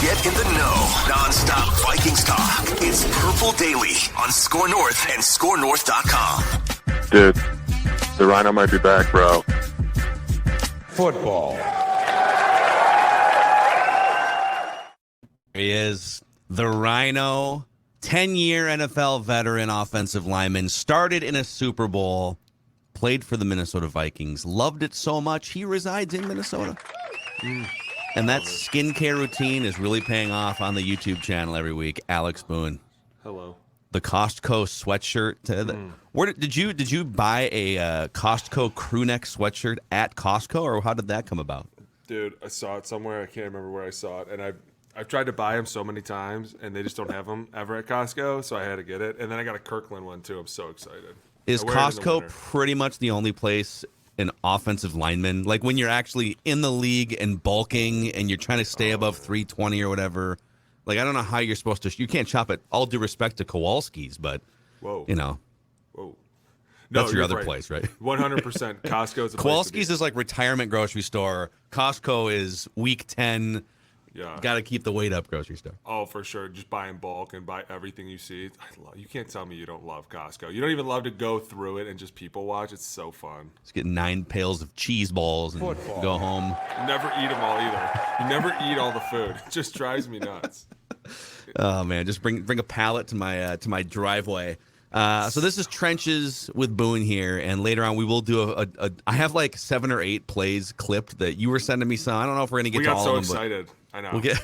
Get in the know. Non-stop Vikings talk. It's Purple Daily on Score North and ScoreNorth.com. Dude, the Rhino might be back, bro. Football. He is the Rhino, 10-year NFL veteran offensive lineman, started in a Super Bowl, played for the Minnesota Vikings, loved it so much he resides in Minnesota. And that skincare routine is really paying off on the YouTube channel every week. Alex Boone. Hello. The Costco sweatshirt. Where did you buy a Costco crew neck sweatshirt at Costco, or how did that come about? Dude, I saw it somewhere. I can't remember where I saw it. And I've tried to buy them so many times, and they just don't have them ever at Costco, so I had to get it. And then I got a Kirkland one, too. I'm so excited. Is Costco pretty much the only place an offensive lineman, like when you're actually in the league and bulking and you're trying to stay above 320 or whatever? Like, I don't know how you're supposed to. You can't shop at, all due respect to Kowalski's, but, you know. Whoa. That's your other place, right? 100%. Costco's a Kowalski's is like retirement grocery store. Costco is week 10. Yeah. Got to keep the weight up grocery store. Oh, for sure. Just buy in bulk and buy everything you see. You can't tell me you don't love Costco. You don't even love to go through it and just people watch. It's so fun. Just get 9 pails of cheese balls and go home. You never eat them all either. You never eat all the food. It just drives me nuts. Oh, man. Just bring a pallet to my driveway. So this is Trenches with Boone here, and later on we will do I have like 7 or 8 plays clipped that you were sending me some. I don't know if we're going to get to all of them. We got so excited. I know. We'll get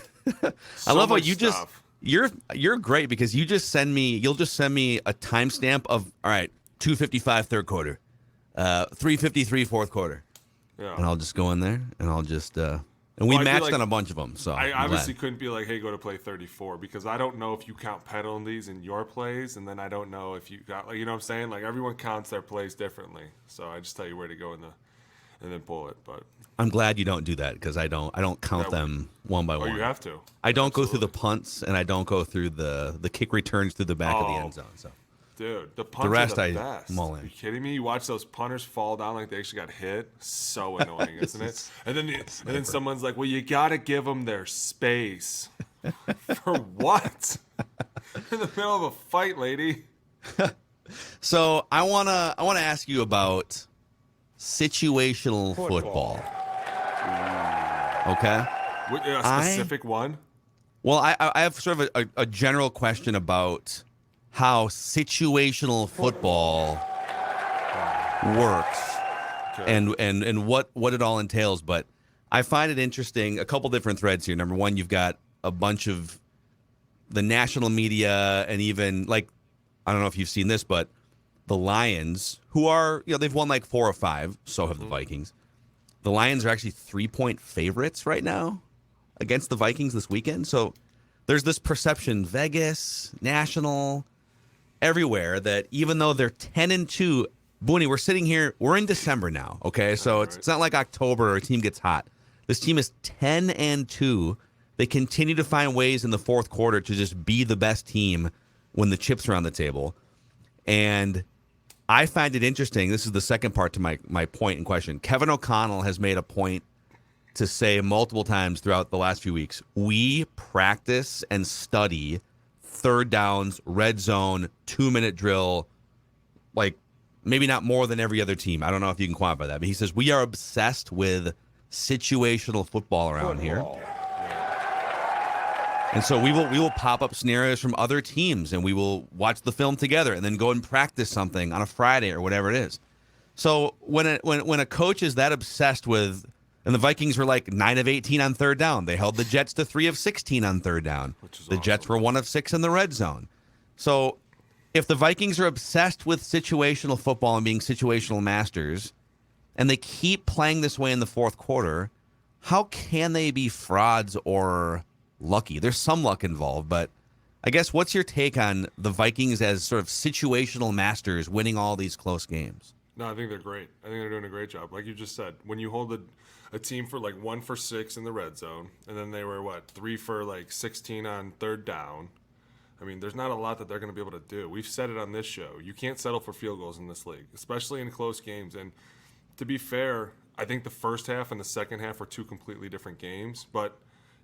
I love how you stuff. You're great because you'll just send me a timestamp of, all right, 2:55 third quarter, 3:53 fourth quarter. Yeah. And I'll just go in there and I'll just and we matched on a bunch of them. So I obviously couldn't be like, hey, go to play 34, because I don't know if you count penalties in your plays, and then I don't know if you got, like, you know what I'm saying? Like, everyone counts their plays differently. So I just tell you where to go and then pull it. But I'm glad you don't do that, because I don't count them one by one. Oh, you have to. I don't go through the punts, and I don't go through the kick returns through the back of the end zone. So, dude, the punts rest are the best. mull in. Are you kidding me? You watch those punters fall down like they actually got hit. So annoying, isn't it? And then someone's like, well, you got to give them their space. For what? In the middle of a fight, lady. So I wanna ask you about situational football. Okay. A specific one? Well, I have sort of a general question about how situational football works and what it all entails. But I find it interesting, a couple different threads here. Number one, you've got a bunch of the national media, and even, like, I don't know if you've seen this, but the Lions, who are, they've won like 4 or 5, so have the Vikings. The Lions are actually 3-point favorites right now against the Vikings this weekend. So there's this perception, Vegas, national, everywhere, that even though they're 10-2, Booney, we're sitting here, we're in December now, okay? So it's not like October or a team gets hot. This team is 10-2. They continue to find ways in the fourth quarter to just be the best team when the chips are on the table. And I find it interesting. This is the second part to my point in question. Kevin O'Connell has made a point to say multiple times throughout the last few weeks, we practice and study third downs, red zone, 2-minute drill, like maybe not more than every other team. I don't know if you can quantify that, but he says we are obsessed with situational football around here. And so we will pop up scenarios from other teams, and we will watch the film together and then go and practice something on a Friday or whatever it is. So when a coach is that obsessed with, and the Vikings were like 9 of 18 on third down. They held the Jets to 3 of 16 on third down. The Jets were 1 of 6 in the red zone. So if the Vikings are obsessed with situational football and being situational masters, and they keep playing this way in the fourth quarter, how can they be frauds or lucky? There's some luck involved, but I guess what's your take on the Vikings as sort of situational masters winning all these close games? No, I think they're great. I think they're doing a great job. Like you just said, when you hold a team for like 1 for 6 in the red zone, and then they were 3 for like 16 on third down. I mean, there's not a lot that they're going to be able to do. We've said it on this show. You can't settle for field goals in this league, especially in close games. And to be fair, I think the first half and the second half were 2 completely different games, but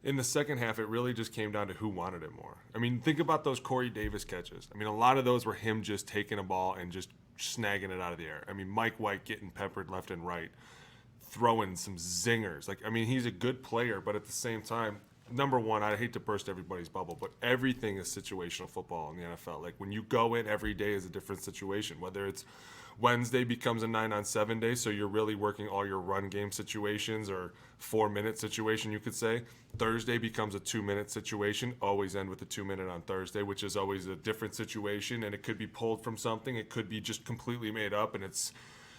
in the second half, it really just came down to who wanted it more. I mean, think about those Corey Davis catches. I mean, a lot of those were him just taking a ball and just snagging it out of the air. I mean, Mike White getting peppered left and right, throwing some zingers. Like, I mean, he's a good player, but at the same time, number one, I hate to burst everybody's bubble, but everything is situational football in the NFL. Like, when you go in, every day is a different situation, whether it's Wednesday becomes a 9-on-7 day, so you're really working all your run game situations or 4-minute situation, you could say. Thursday becomes a 2-minute situation, always end with a 2-minute on Thursday, which is always a different situation, and it could be pulled from something. It could be just completely made up, and it's,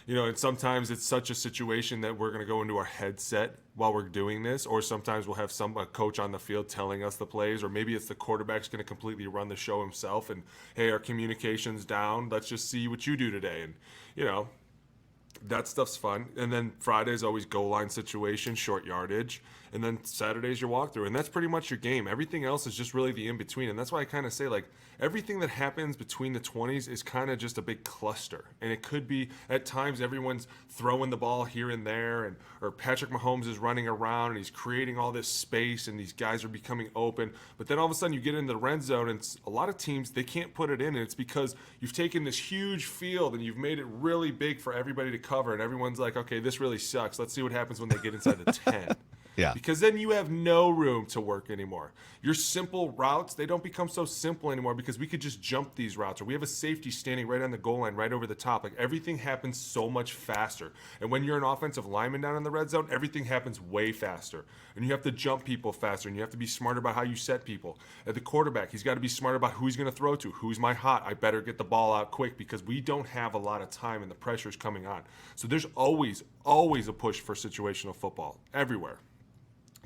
and sometimes it's such a situation that we're going to go into our headset while we're doing this, or sometimes we'll have a coach on the field telling us the plays, or maybe it's the quarterback's going to completely run the show himself and, hey, our communication's down. Let's just see what you do today. And, that stuff's fun. And then Friday's always goal line situation, short yardage. And then Saturday's your walkthrough. And that's pretty much your game. Everything else is just really the in-between. And that's why I kind of say, like, everything that happens between the 20s is kind of just a big cluster. And it could be, at times, everyone's throwing the ball here and there, or Patrick Mahomes is running around and he's creating all this space and these guys are becoming open. But then all of a sudden you get into the red zone and a lot of teams, they can't put it in. And it's because you've taken this huge field and you've made it really big for everybody to cover. And everyone's like, okay, this really sucks. Let's see what happens when they get inside the 10. Yeah. Because then you have no room to work anymore. Your simple routes, they don't become so simple anymore because we could just jump these routes, or we have a safety standing right on the goal line, right over the top. Like, everything happens so much faster. And when you're an offensive lineman down in the red zone, everything happens way faster. And you have to jump people faster, and you have to be smart about how you set people. At the quarterback, he's got to be smart about who he's going to throw to. Who's my hot? I better get the ball out quick because we don't have a lot of time and the pressure's coming on. So there's always a push for situational football everywhere.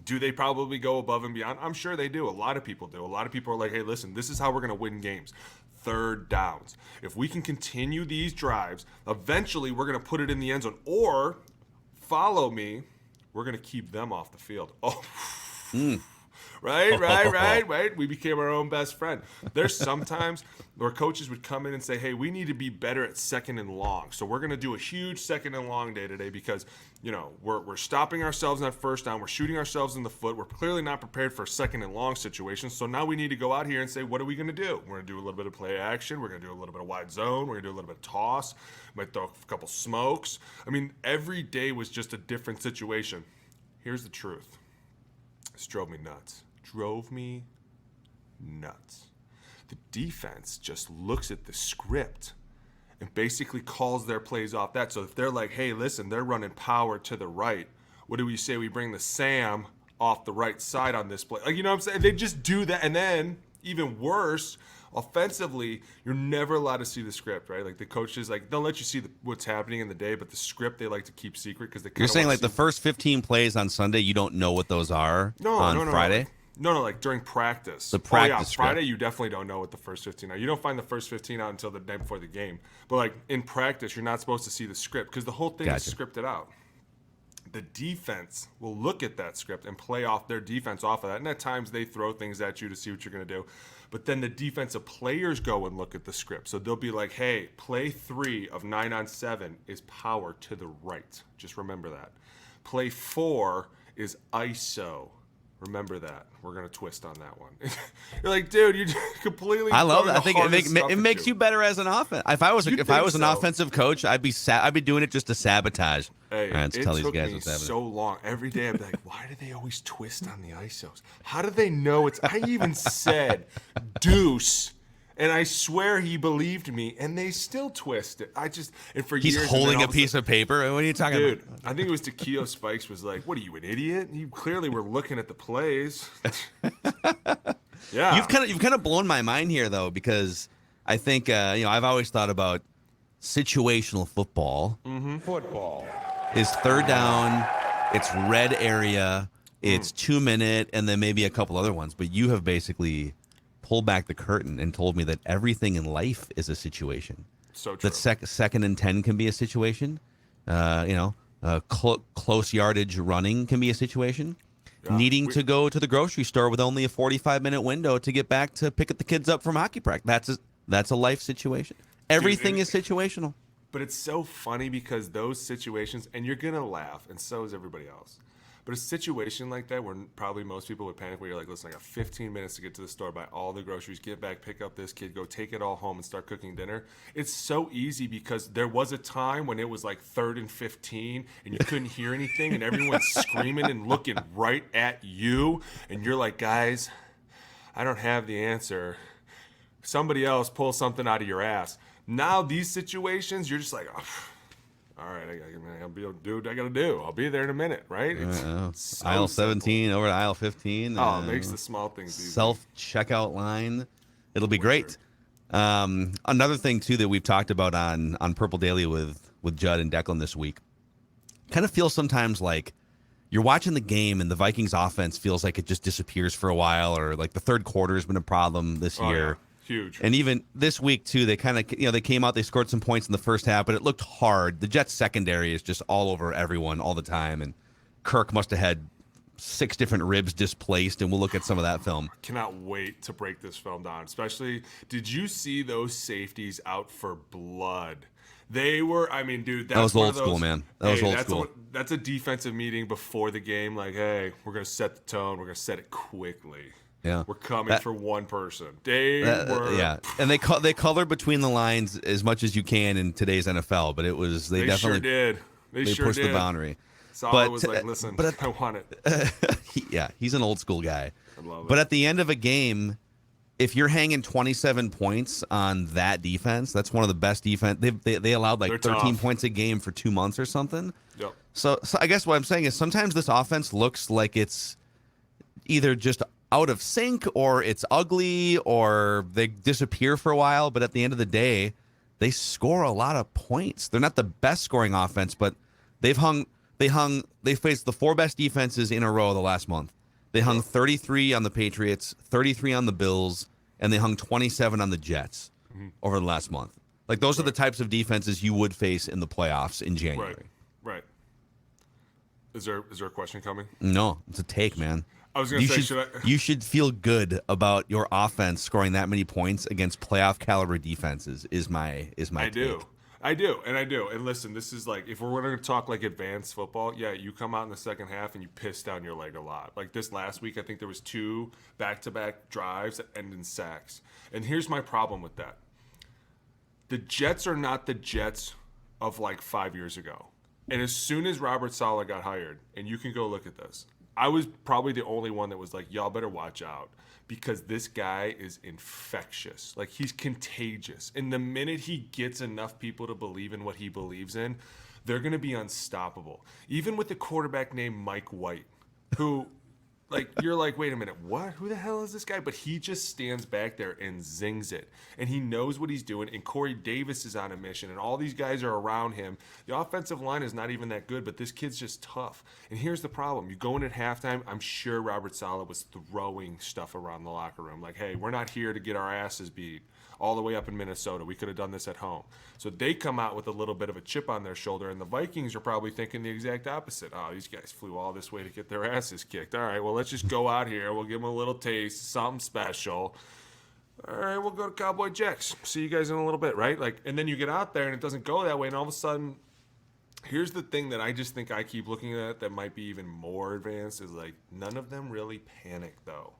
Do they probably go above and beyond? I'm sure they do. A lot of people do. A lot of people are like, hey, listen, this is how we're going to win games. Third downs. If we can continue these drives, eventually we're going to put it in the end zone. Or, follow me, we're going to keep them off the field. Oh, Right. We became our own best friend. There's sometimes where coaches would come in and say, hey, we need to be better at second and long. So we're going to do a huge second and long day today because, we're stopping ourselves on first down. We're shooting ourselves in the foot. We're clearly not prepared for a second and long situation. So now we need to go out here and say, what are we going to do? We're going to do a little bit of play action. We're going to do a little bit of wide zone. We're going to do a little bit of toss. Might throw a couple smokes. I mean, every day was just a different situation. Here's the truth. This drove me nuts. The defense just looks at the script and basically calls their plays off that. So if they're like, hey, listen, they're running power to the right, what do we say? We bring the Sam off the right side on this play. Like, you know what I'm saying? They just do that. And then, even worse, offensively, you're never allowed to see the script, right? Like, the coaches, they'll let you see what's happening in the day, but the script they like to keep secret because they. You're saying like the first 15 plays on Sunday, you don't know what those are on Friday? No, like during practice. The practice script. Friday, you definitely don't know what the first 15 are. You don't find the first 15 out until the day before the game. But like in practice, you're not supposed to see the script because the whole thing is scripted out. The defense will look at that script and play off their defense off of that. And at times they throw things at you to see what you're going to do. But then the defensive players go and look at the script. So they'll be like, hey, play 3 of 9-on-7 is power to the right. Just remember that. Play 4 is ISO. Remember that. We're going to twist on that one. You're like, dude, you completely. I love that. I think it makes you better as an offense. If I was an offensive coach, I'd be doing it just to sabotage. Hey, let's it tell these took guys me what's happening. so long. Every day I'd be like, why do they always twist on the ISOs? How do they know it's? I even said deuce. And I swear he believed me, and they still twist it. He's years, holding a piece of paper. What are you talking about? Dude, I think it was Takeo Spikes was like, what are you, an idiot? You clearly were looking at the plays. Yeah. You've kind of blown my mind here, though, because I think, I've always thought about situational football. Mm-hmm. Football is third down, it's red area, it's 2-minute, and then maybe a couple other ones. But you have basically pulled back the curtain and told me that everything in life is a situation. So true. That second and 10 can be a situation. Close yardage running can be a situation. Yeah. Needing to go to the grocery store with only a 45-minute window to get back to pick the kids up from hockey practice. That's a life situation. Everything is situational. But it's so funny because those situations, and you're going to laugh, and so is everybody else. But a situation like that where probably most people would panic, where you're like, listen, I got 15 minutes to get to the store, buy all the groceries, get back, pick up this kid, go take it all home and start cooking dinner. It's so easy because there was a time when it was like 3rd and 15 and you couldn't hear anything and everyone's screaming and looking right at you. And you're like, guys, I don't have the answer. Somebody else pull something out of your ass. Now these situations, you're just like, oh, all right, I'll be able to do what I got to do. I'll be there in a minute, right? It's so aisle simple. 17 over to aisle 15. Oh, it makes the small things easy. Self-checkout line. It'll be great. Another thing, too, that we've talked about on Purple Daily with Judd and Declan this week, kind of feels sometimes like you're watching the game and the Vikings offense feels like it just disappears for a while, or like the third quarter has been a problem this year. Yeah. Huge. And even this week, too, they kind of, they came out, they scored some points in the first half, but it looked hard. The Jets secondary is just all over everyone all the time. And Kirk must have had 6 different ribs displaced, and we'll look at some of that film. I cannot wait to break this film down. Especially, did you see those safeties out for blood? They were, I mean, dude, that was old school, man. That was old school. That's a defensive meeting before the game. Like, hey, we're going to set the tone. We're going to set it quickly. Yeah, we're coming for one person. They were, yeah, and they colored between the lines as much as you can in today's NFL, but it was they definitely sure did. They sure pushed did. the boundary. So I was like, listen, I want it. He's an old school guy. I love it. But at the end of a game, if you're hanging 27 points on that defense, that's one of the best defense. They allowed like They're 13 tough. points a game for 2 months or something. Yep. So I guess what I'm saying is sometimes this offense looks like it's either just out of sync or it's ugly or they disappear for a while, but at the end of the day, they score a lot of points. They're not the best scoring offense, but they faced the 4 best defenses in a row the last month. They hung 33 on the Patriots, 33 on the Bills, and they hung 27 on the Jets over the last month. Like those are the types of defenses you would face in the playoffs in January. Right. Is there a question coming? No, it's a take, man. I was going to say, you should feel good about your offense scoring that many points against playoff caliber defenses. Is my take. I do. And listen, this is like, if we're going to talk like advanced football, yeah, you come out in the second half and you piss down your leg a lot. Like this last week, I think there was 2 back-to-back drives that end in sacks. And here's my problem with that. The Jets are not the Jets of like 5 years ago. And as soon as Robert Saleh got hired, and you can go look at this, I was probably the only one that was like, y'all better watch out because this guy is infectious. Like, he's contagious. And the minute he gets enough people to believe in what he believes in, they're going to be unstoppable. Even with the quarterback named Mike White, who, like, you're like, wait a minute, what? Who the hell is this guy? But he just stands back there and zings it. And he knows what he's doing. And Corey Davis is on a mission. And all these guys are around him. The offensive line is not even that good, but this kid's just tough. And here's the problem. You go in at halftime, I'm sure Robert Saleh was throwing stuff around the locker room. Like, hey, we're not here to get our asses beat all the way up in Minnesota. We could have done this at home. So they come out with a little bit of a chip on their shoulder, and the Vikings are probably thinking the exact opposite. Oh, these guys flew all this way to get their asses kicked. All right, well, let's just go out here. We'll give them a little taste, something special. All right, we'll go to Cowboy Jacks. See you guys in a little bit, right? Like, and then you get out there, and it doesn't go that way, and all of a sudden, here's the thing that I just think I keep looking at that might be even more advanced is, like, none of them really panic, though.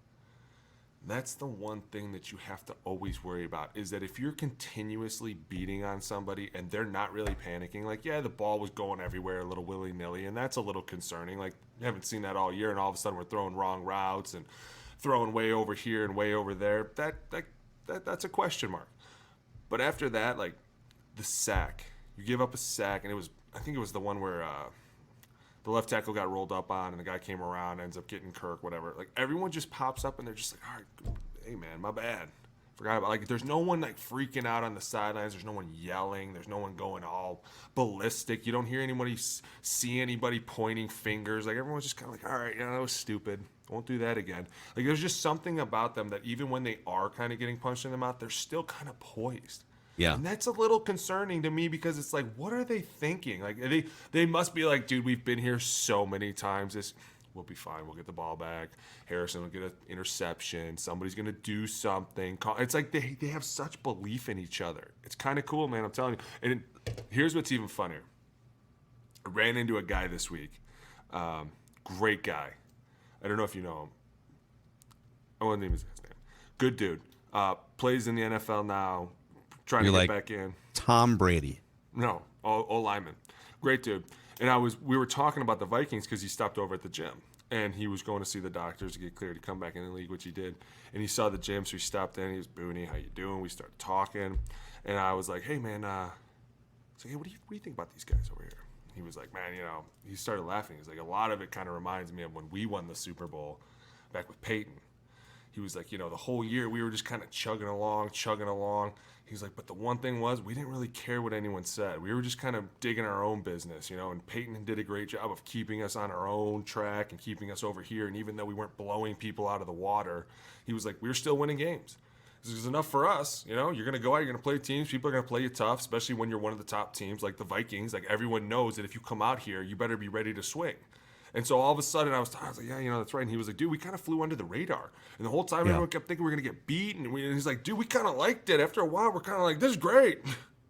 That's the one thing that you have to always worry about is that if you're continuously beating on somebody and they're not really panicking, like, yeah, the ball was going everywhere a little willy-nilly, and that's a little concerning. Like, you haven't seen that all year, and all of a sudden we're throwing wrong routes and throwing way over here and way over there. That's a question mark. But after that, like, the sack. You give up a sack, and I think it was the one where the left tackle got rolled up on, and the guy came around, ends up getting Kirk, whatever. Like, everyone just pops up, and they're just like, all right, hey, man, my bad. Forgot about, like, there's no one, like, freaking out on the sidelines. There's no one yelling. There's no one going all ballistic. You don't hear anybody see anybody pointing fingers. Like, everyone's just kind of like, all right, that was stupid. Won't do that again. Like, there's just something about them that even when they are kind of getting punched in the mouth, they're still kind of poised. Yeah. And that's a little concerning to me because it's like, what are they thinking? Like, they must be like, dude, we've been here so many times. We'll be fine. We'll get the ball back. Harrison will get an interception. Somebody's going to do something. It's like they have such belief in each other. It's kind of cool, man. I'm telling you. And here's what's even funnier. I ran into a guy this week. Great guy. I don't know if you know him. I won't name his name. Good dude. Plays in the NFL now. Trying to get back in. Tom Brady. No, O-lineman. Great dude. And we were talking about the Vikings because he stopped over at the gym. And he was going to see the doctors to get cleared to come back in the league, which he did. And he saw the gym, so he stopped in. He was, Booney, how you doing? We started talking. And I was like, hey, man, so, hey, what do you think about these guys over here? He was like, man, he started laughing. He's like, a lot of it kind of reminds me of when we won the Super Bowl back with Peyton. He was like, the whole year we were just kind of chugging along. He's like, but the one thing was we didn't really care what anyone said. We were just kind of digging our own business, and Peyton did a great job of keeping us on our own track and keeping us over here. And even though we weren't blowing people out of the water, he was like, we were still winning games. This is enough for us. You're going to go out, you're going to play teams. People are going to play you tough, especially when you're one of the top teams like the Vikings. Like everyone knows that if you come out here, you better be ready to swing. And so all of a sudden I was like, yeah, that's right. And he was like, dude, we kind of flew under the radar. And the whole time everyone kept thinking we were going to get beat. And he's like, dude, we kind of liked it. After a while, we're kind of like, this is great.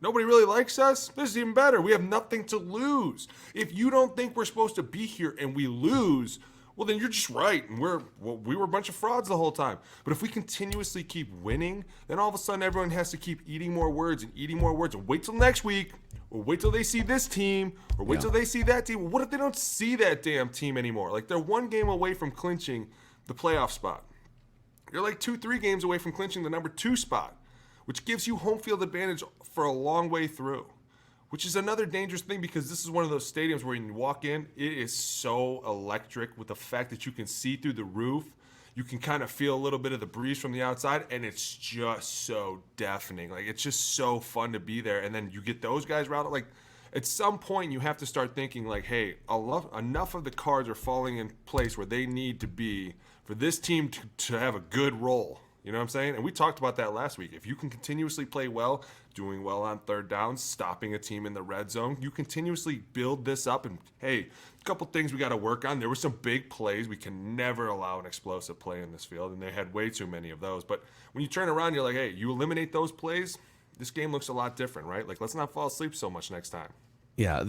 Nobody really likes us. This is even better. We have nothing to lose. If you don't think we're supposed to be here and we lose, well, then you're just right. And we were a bunch of frauds the whole time. But if we continuously keep winning, then all of a sudden everyone has to keep eating more words and wait till next week. Or wait till they see this team, or wait till they see that team. What if they don't see that damn team anymore? Like, they're one game away from clinching the playoff spot. You're like 2-3 games away from clinching the number 2 spot, which gives you home field advantage for a long way through, which is another dangerous thing because this is one of those stadiums where you walk in, it is so electric with the fact that you can see through the roof. You can kind of feel a little bit of the breeze from the outside, and it's just so deafening. Like, it's just so fun to be there. And then you get those guys routed. Like, at some point, you have to start thinking, like, hey, enough of the cards are falling in place where they need to be for this team to have a good role. You know what I'm saying? And we talked about that last week. If you can continuously play well, doing well on third down, stopping a team in the red zone, you continuously build this up. And, hey, a couple things we got to work on. There were some big plays. We can never allow an explosive play in this field, and they had way too many of those. But when you turn around, you're like, hey, you eliminate those plays, this game looks a lot different, right? Like, let's not fall asleep so much next time. Yeah.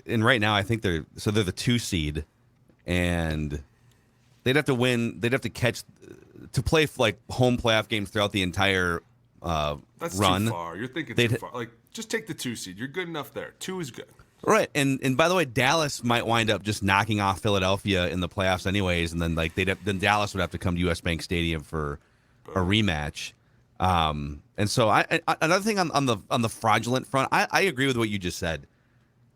And right now I think they're the 2 seed, and they'd have to win. They'd have to catch to play like home playoff games throughout the entire That's run. Too far. You're thinking too far. Like, just take the 2 seed. You're good enough there. 2 is good. Right, and by the way, Dallas might wind up just knocking off Philadelphia in the playoffs anyways, and then then Dallas would have to come to U.S. Bank Stadium for a rematch. And so another thing on the fraudulent front, I agree with what you just said.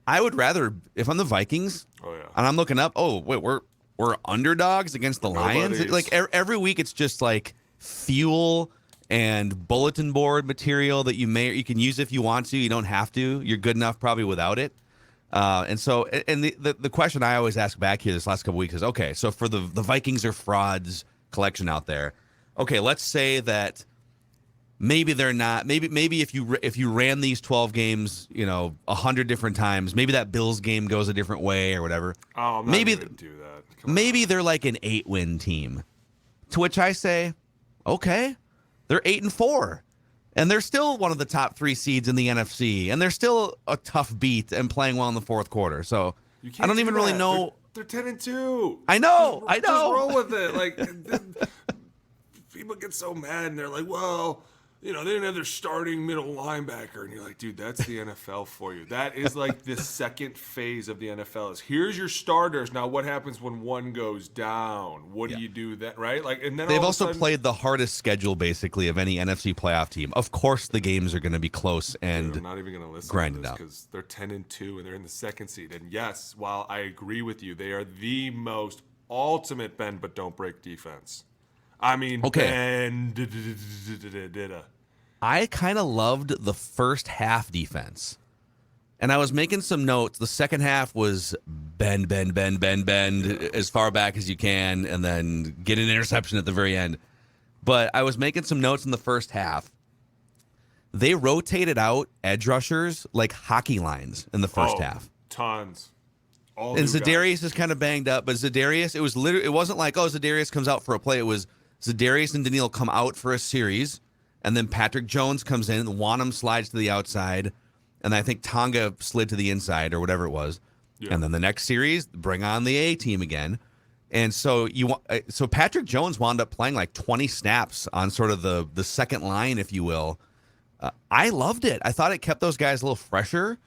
I would rather, if I'm the Vikings, and I'm looking up, wait, we're underdogs against the Lions. Like every week, it's just like fuel and bulletin board material that you can use if you want to. You don't have to. You're good enough probably without it. And the question I always ask back here this last couple weeks is, okay, so for the Vikings are frauds collection out there, okay, let's say that maybe they're not. Maybe if you ran these 12 games, 100 different times, maybe that Bills game goes a different way or whatever. Oh, I'm not maybe gonna do that. Maybe they're like an 8-win team. To which I say, okay, they're 8-4. And they're still one of the top 3 seeds in the NFC, and they're still a tough beat and playing well in the fourth quarter. So I don't even really know. They're 10-2. I know. Just roll with it. Like, people get so mad, and they're like, well, they didn't have their starting middle linebacker. And you're like, dude, that's the NFL for you. That is like the second phase of the NFL. Is here's your starters. Now, what happens when one goes down? What do you do then, right? Like, and then they've also played the hardest schedule, basically, of any NFC playoff team. Of course, the games are going to be close and I'm not even going to listen grind to it this out because they're 10-2 and they're in the second seed. And yes, while I agree with you, they are the most ultimate bend but don't break defense. I mean, I kind of loved the first half defense. And I was making some notes. The second half was bend as far back as you can, and then get an interception at the very end. But I was making some notes in the first half. They rotated out edge rushers like hockey lines in the first half. Tons. And Za'Darius is kind of banged up, but Za'Darius, it wasn't like, Za'Darius comes out for a play. It was Za'Darius and Daniil come out for a series, and then Patrick Jones comes in, Wanham slides to the outside, and I think Tonga slid to the inside or whatever it was. And then the next series, bring on the A team again. And so so Patrick Jones wound up playing like 20 snaps on sort of the second line, if you will. I loved it. I thought it kept those guys a little fresher.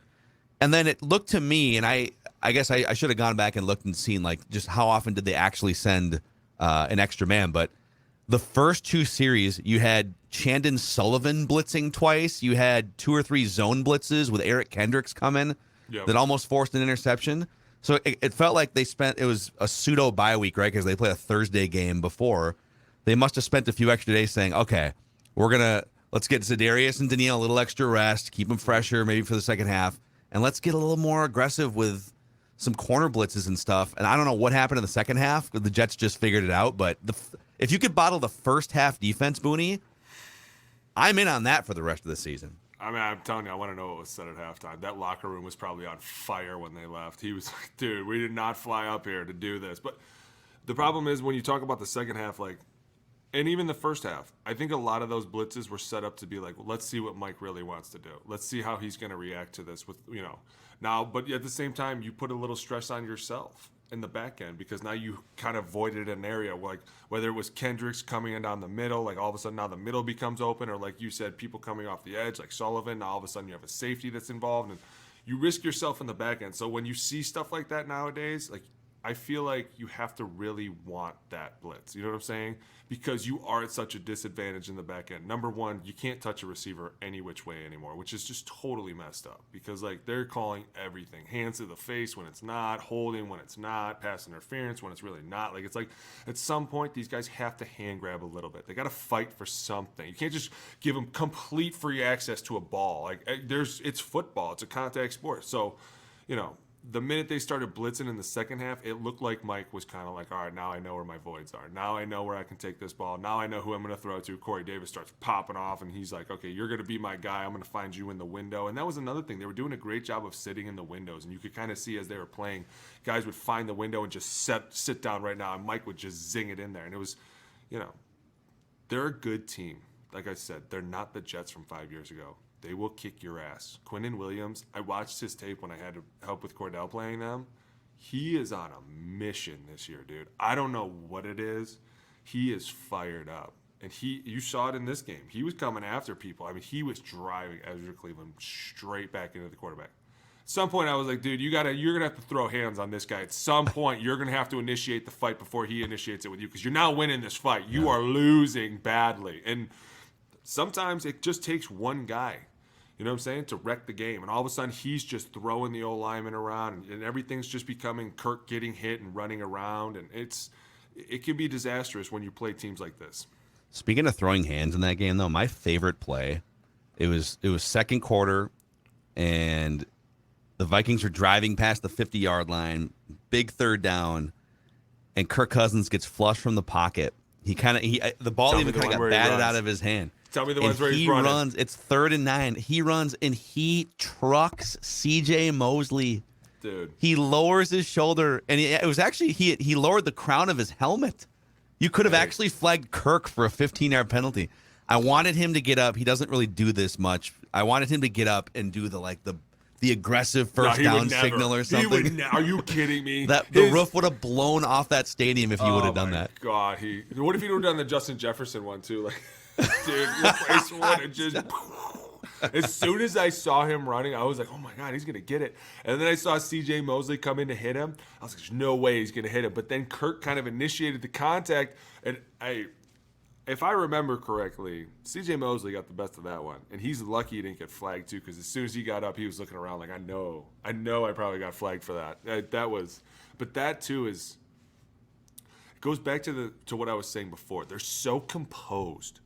And then it looked to me, and I guess I should have gone back and looked and seen like just how often did they actually send an extra man. But the first two series, you had Chandon Sullivan blitzing twice. You had 2 or 3 zone blitzes with Eric Kendricks coming that almost forced an interception. So it felt like it was a pseudo bye week, right? Because they played a Thursday game before. They must have spent a few extra days saying, okay, let's get Za'Darius and Danielle a little extra rest, keep them fresher maybe for the second half, and let's get a little more aggressive with some corner blitzes and stuff. And I don't know what happened in the second half. The Jets just figured it out. But if you could bottle the first half defense, Booney, I'm in on that for the rest of the season. I mean, I'm telling you, I want to know what was said at halftime. That locker room was probably on fire when they left. He was like, dude, we did not fly up here to do this. But the problem is when you talk about the second half, like, and even the first half, I think a lot of those blitzes were set up to be like, well, let's see what Mike really wants to do. Let's see how he's going to react to this with, now, but at the same time, you put a little stress on yourself in the back end because now you kind of voided an area, like whether it was Kendricks coming in down the middle, like all of a sudden now the middle becomes open, or like you said, people coming off the edge, like Sullivan, now all of a sudden you have a safety that's involved, and you risk yourself in the back end. So when you see stuff like that nowadays, like I feel like you have to really want that blitz. You know what I'm saying? Because you are at such a disadvantage in the back end. Number one, you can't touch a receiver any which way anymore, which is just totally messed up because like they're calling everything. Hands to the face when it's not, holding when it's not, pass interference when it's really not. Like it's like at some point these guys have to hand grab a little bit. They got to fight for something. You can't just give them complete free access to a ball. Like it's football. It's a contact sport. So, the minute they started blitzing in the second half, it looked like Mike was kind of like, all right, now I know where my voids are. Now I know where I can take this ball. Now I know who I'm going to throw to. Corey Davis starts popping off, and he's like, okay, you're going to be my guy. I'm going to find you in the window. And that was another thing. They were doing a great job of sitting in the windows, and you could kind of see as they were playing, guys would find the window and just sit down right now, and Mike would just zing it in there. And it was, they're a good team. Like I said, they're not the Jets from 5 years ago. They will kick your ass. Quinnen Williams, I watched his tape when I had to help with Cordell playing them. He is on a mission this year, dude. I don't know what it is. He is fired up. And you saw it in this game. He was coming after people. I mean, he was driving Ezra Cleveland straight back into the quarterback. At some point, I was like, dude, you're going to have to throw hands on this guy. At some point, you're going to have to initiate the fight before he initiates it with you because you're not winning this fight. You are losing badly. And sometimes it just takes one guy. You know what I'm saying? To wreck the game. And all of a sudden, he's just throwing the old lineman around, and everything's just becoming Kirk getting hit and running around. And it can be disastrous when you play teams like this. Speaking of throwing hands in that game, though, my favorite play, it was second quarter, and the Vikings are driving past the 50-yard line, big third down, and Kirk Cousins gets flushed from the pocket. The ball even kind of got batted out of his hand. Tell me the ones where he runs. It's 3rd and 9. He runs and he trucks C.J. Mosley. Dude, he lowers his shoulder, and it was actually he lowered the crown of his helmet. You could have actually flagged Kirk for a 15-yard penalty. I wanted him to get up. He doesn't really do this much. I wanted him to get up and do the aggressive first down signal or something. Are you kidding me? The roof would have blown off that stadium if he would have done that. God, what if he would have done the Justin Jefferson one too? Like, dude, your face would have just. As soon as I saw him running, I was like, oh my God, he's going to get it. And then I saw C.J. Mosley come in to hit him. I was like, there's no way he's going to hit him. But then Kirk kind of initiated the contact. And if I remember correctly, C.J. Mosley got the best of that one. And he's lucky he didn't get flagged too, because as soon as he got up, he was looking around like, I know I probably got flagged for that. But that too it goes back to what I was saying before. They're so composed.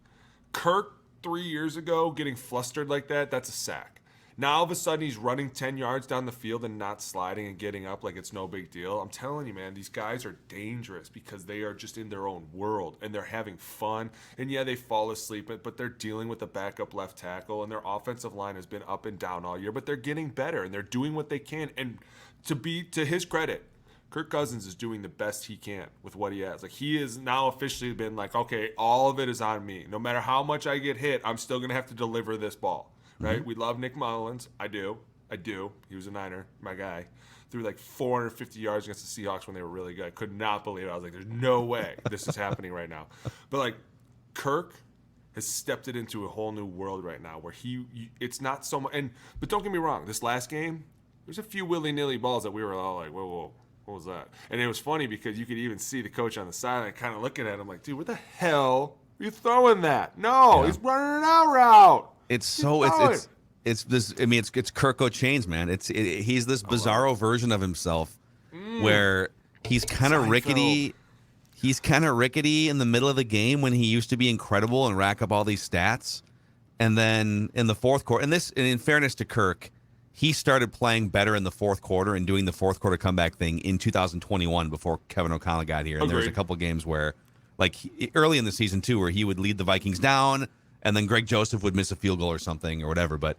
Kirk, 3 years ago, getting flustered like that's a sack. Now all of a sudden he's running 10 yards down the field and not sliding and getting up like it's no big deal. I'm telling you, man, these guys are dangerous because they are just in their own world and they're having fun. And yeah, they fall asleep, but they're dealing with a backup left tackle, and their offensive line has been up and down all year, but they're getting better and they're doing what they can. And to his credit, Kirk Cousins is doing the best he can with what he has. Like, he has now officially been like, okay, all of it is on me. No matter how much I get hit, I'm still going to have to deliver this ball, right? Mm-hmm. We love Nick Mullins. I do. He was a Niner, my guy. threw like 450 yards against the Seahawks when they were really good. I could not believe it. I was like, there's no way this is happening right now. But like Kirk has stepped it into a whole new world right now where it's not so much. But don't get me wrong, this last game, there's a few willy-nilly balls that we were all like, whoa, what was that? And it was funny because you could even see the coach on the sideline kind of looking at him like, dude, what the hell are you throwing that? No, he's running an out route. It's this. I mean, it's Kirk O'Chains, man. He's this bizarro version of himself, where he's kind of rickety. He's kind of rickety in the middle of the game when he used to be incredible and rack up all these stats, and then in the fourth quarter. And in fairness to Kirk, he started playing better in the fourth quarter and doing the fourth quarter comeback thing in 2021 before Kevin O'Connell got here. And there was a couple games where, like early in the season too, where he would lead the Vikings down, and then Greg Joseph would miss a field goal or something or whatever. But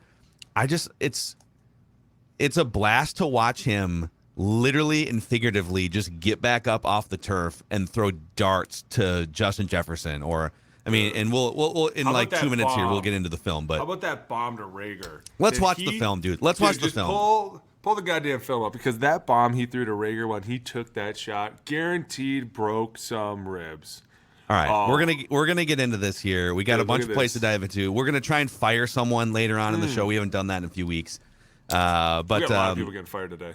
it's a blast to watch him literally and figuratively just get back up off the turf and throw darts to Justin Jefferson. Or I mean, and we'll in like 2 minutes here we'll get into the film. But how about that bomb to Rager? Let's watch the film, dude. Let's watch the film. Pull the goddamn film up, because that bomb he threw to Rager when he took that shot guaranteed broke some ribs. All right, we're gonna get into this here. We got a bunch of places to dive into. We're gonna try and fire someone later on in the show. We haven't done that in a few weeks. But we got a lot of people getting fired today.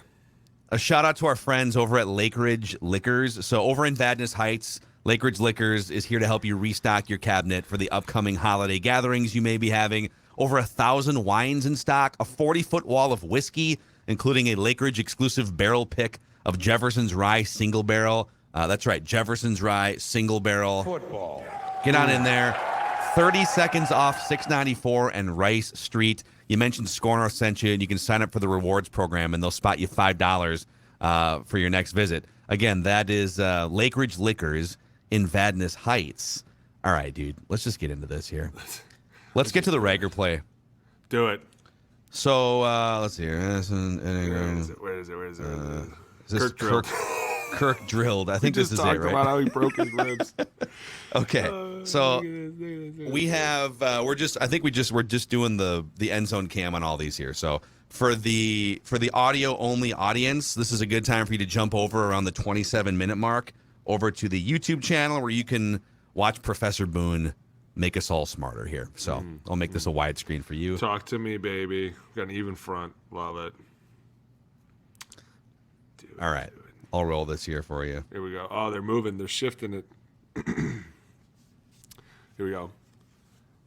A shout out to our friends over at Lake Ridge Liquors. So over in Vadnais Heights, Lake Ridge Liquors is here to help you restock your cabinet for the upcoming holiday gatherings you may be having. Over 1,000 wines in stock, a 40-foot wall of whiskey, including a Lake Ridge exclusive barrel pick of Jefferson's Rye Single Barrel. That's right, Jefferson's Rye Single Barrel. Football. Get on in there. 30 seconds off 694 and Rice Street. You mentioned Score North sent you, and you can sign up for the rewards program, and they'll spot you $5 for your next visit. Again, that is Lake Ridge Liquors in Vadnais Heights. All right, dude, let's just get into this here. Let's get to the Rager play. Do it. So, let's see here. Where is it? Is this Kirk drilled. I think this is it, right? About how he broke his ribs. Okay, so we have we're just doing the end zone cam on all these here. So for the audio only audience, this is a good time for you to jump over around the 27-minute mark over to the YouTube channel where you can watch Professor Boone make us all smarter here. So I'll make this a widescreen for you. Talk to me, baby. Got an even front. Love it. All right. I'll roll this here for you. Here we go. Oh, they're moving. They're shifting it. Here we go.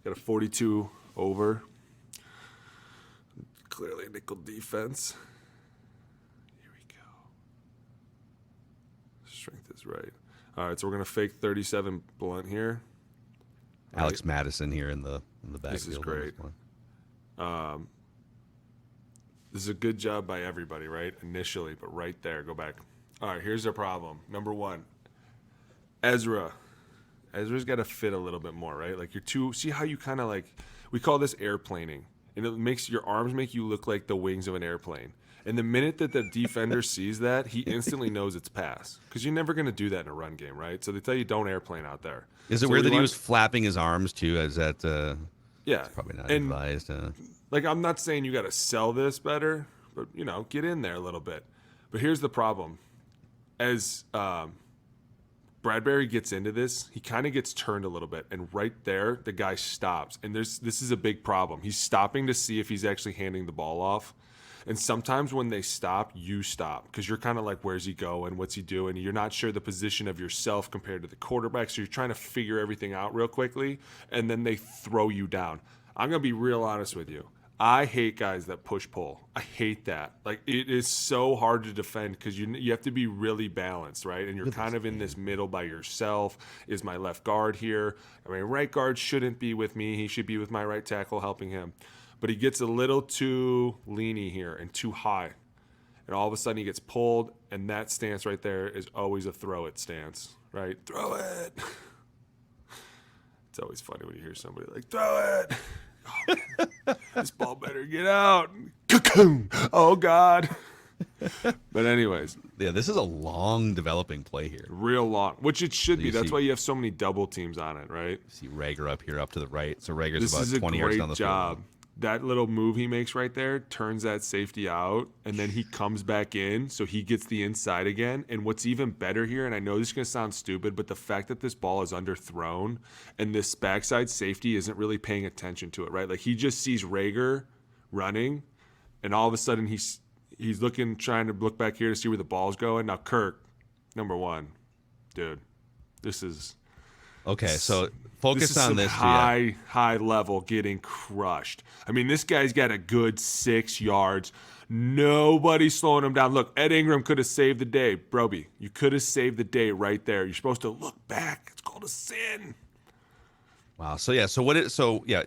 Got a 42 over. Clearly nickel defense. Here we go. Strength is right. All right, so we're going to fake 37 blunt here. Alex Madison here in the backfield. This is great. This is a good job by everybody, right? Initially, but right there, go back. All right, here's the problem. Number one, Ezra's got to fit a little bit more, right? Like see how you kind of like, we call this airplaning, and it makes your arms make you look like the wings of an airplane. And the minute that the defender sees that, he instantly knows it's pass, because you're never going to do that in a run game, right? So they tell you don't airplane out there. Is it weird that he was flapping his arms too? Is that yeah, probably not advised. Like, I'm not saying you got to sell this better, but get in there a little bit. But here's the problem. As Bradbury gets into this, he kind of gets turned a little bit, and right there, the guy stops. And this is a big problem. He's stopping to see if he's actually handing the ball off. And sometimes when they stop, you stop, because you're kind of like, where's he going? What's he doing? You're not sure the position of yourself compared to the quarterback, so you're trying to figure everything out real quickly, and then they throw you down. I'm going to be real honest with you. I hate guys that push-pull. I hate that. Like, it is so hard to defend because you have to be really balanced, right? And you're kind of in this middle by yourself. Is my left guard here? I mean, right guard shouldn't be with me. He should be with my right tackle helping him. But he gets a little too leany here and too high. And all of a sudden he gets pulled, and that stance right there is always a throw-it stance, right? Throw it. It's always funny when you hear somebody like, throw it. Oh, man. This ball better get out. Oh, God. But anyways. Yeah, this is a long developing play here. Real long, which it should be. That's why you have so many double teams on it, right? See Rager up here up to the right. So Rager's about 20 yards down the field. that little move he makes right there turns that safety out, and then he comes back in, so he gets the inside again. And what's even better here, and I know this is going to sound stupid, but the fact that this ball is underthrown and this backside safety isn't really paying attention to it, right? Like, he just sees Rager running, and all of a sudden he's looking, trying to look back here to see where the ball's going. Now, Kirk, number one, dude, this is... Okay, so focus on this. High level getting crushed. I mean, this guy's got a good 6 yards. Nobody's slowing him down. Look, Ed Ingram could have saved the day. Broby, you could have saved the day right there. You're supposed to look back. It's called a sin. Wow. So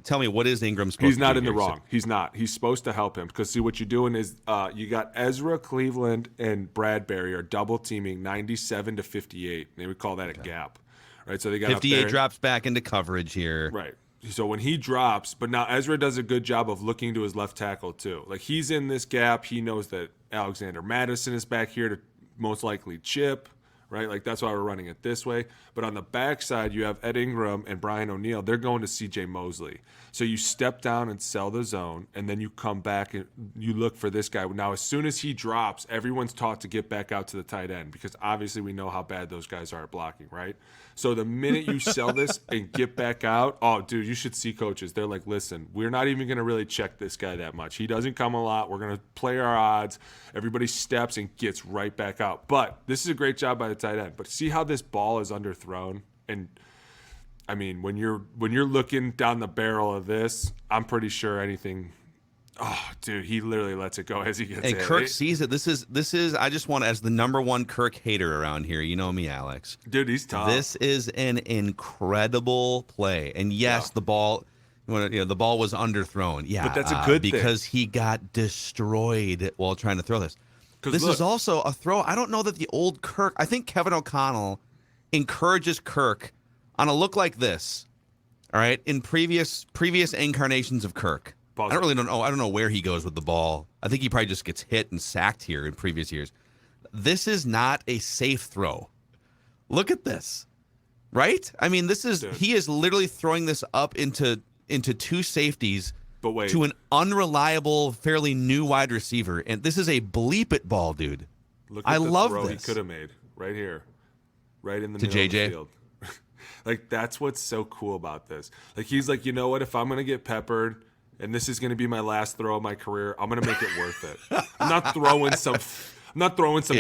tell me, what is Ingram supposed to do? He's not in the here? wrong. He's not. He's supposed to help him, because see what you're doing is you got Ezra, Cleveland, and Bradbury are double teaming 97 to 58. They would call that a gap. Right, so they got 58 drops back into coverage here. Right. So when he drops, but now Ezra does a good job of looking to his left tackle too. Like, he's in this gap. He knows that Alexander Madison is back here to most likely chip. Right, like, that's why we're running it this way. But on the backside, you have Ed Ingram and Brian O'Neill. They're going to C.J. Mosley. So you step down and sell the zone, and then you come back and you look for this guy. Now, as soon as he drops, everyone's taught to get back out to the tight end, because obviously we know how bad those guys are at blocking, right? So the minute you sell this and get back out, oh, dude, you should see coaches. They're like, listen, we're not even going to really check this guy that much. He doesn't come a lot. We're going to play our odds. Everybody steps and gets right back out. But this is a great job by the tight end. But see how this ball is underthrown? And I mean, when you're looking down the barrel of this, I'm pretty sure anything. Oh, dude, he literally lets it go as he gets And hit. Kirk sees it. This is. I just want, as the number one Kirk hater around here. You know me, Alex. Dude, he's tough. This is an incredible play. And yes, the ball. The ball was underthrown. Yeah, but that's a good thing, because he got destroyed while trying to throw this. This is also a throw. I don't know that the old Kirk. I think Kevin O'Connell encourages Kirk on a look like this. All right, in previous incarnations of Kirk. I don't know where he goes with the ball. I think he probably just gets hit and sacked here in previous years. This is not a safe throw. Look at this, right? I mean, he is literally throwing this up into two safeties, but wait, to an unreliable, fairly new wide receiver, and this is a bleep it ball, dude. Look at the throw he could have made right here, right in the middle of the field. Like, that's what's so cool about this. Like, he's like, you know what? If I'm gonna get peppered, and this is going to be my last throw of my career, I'm going to make it worth it. I'm not throwing some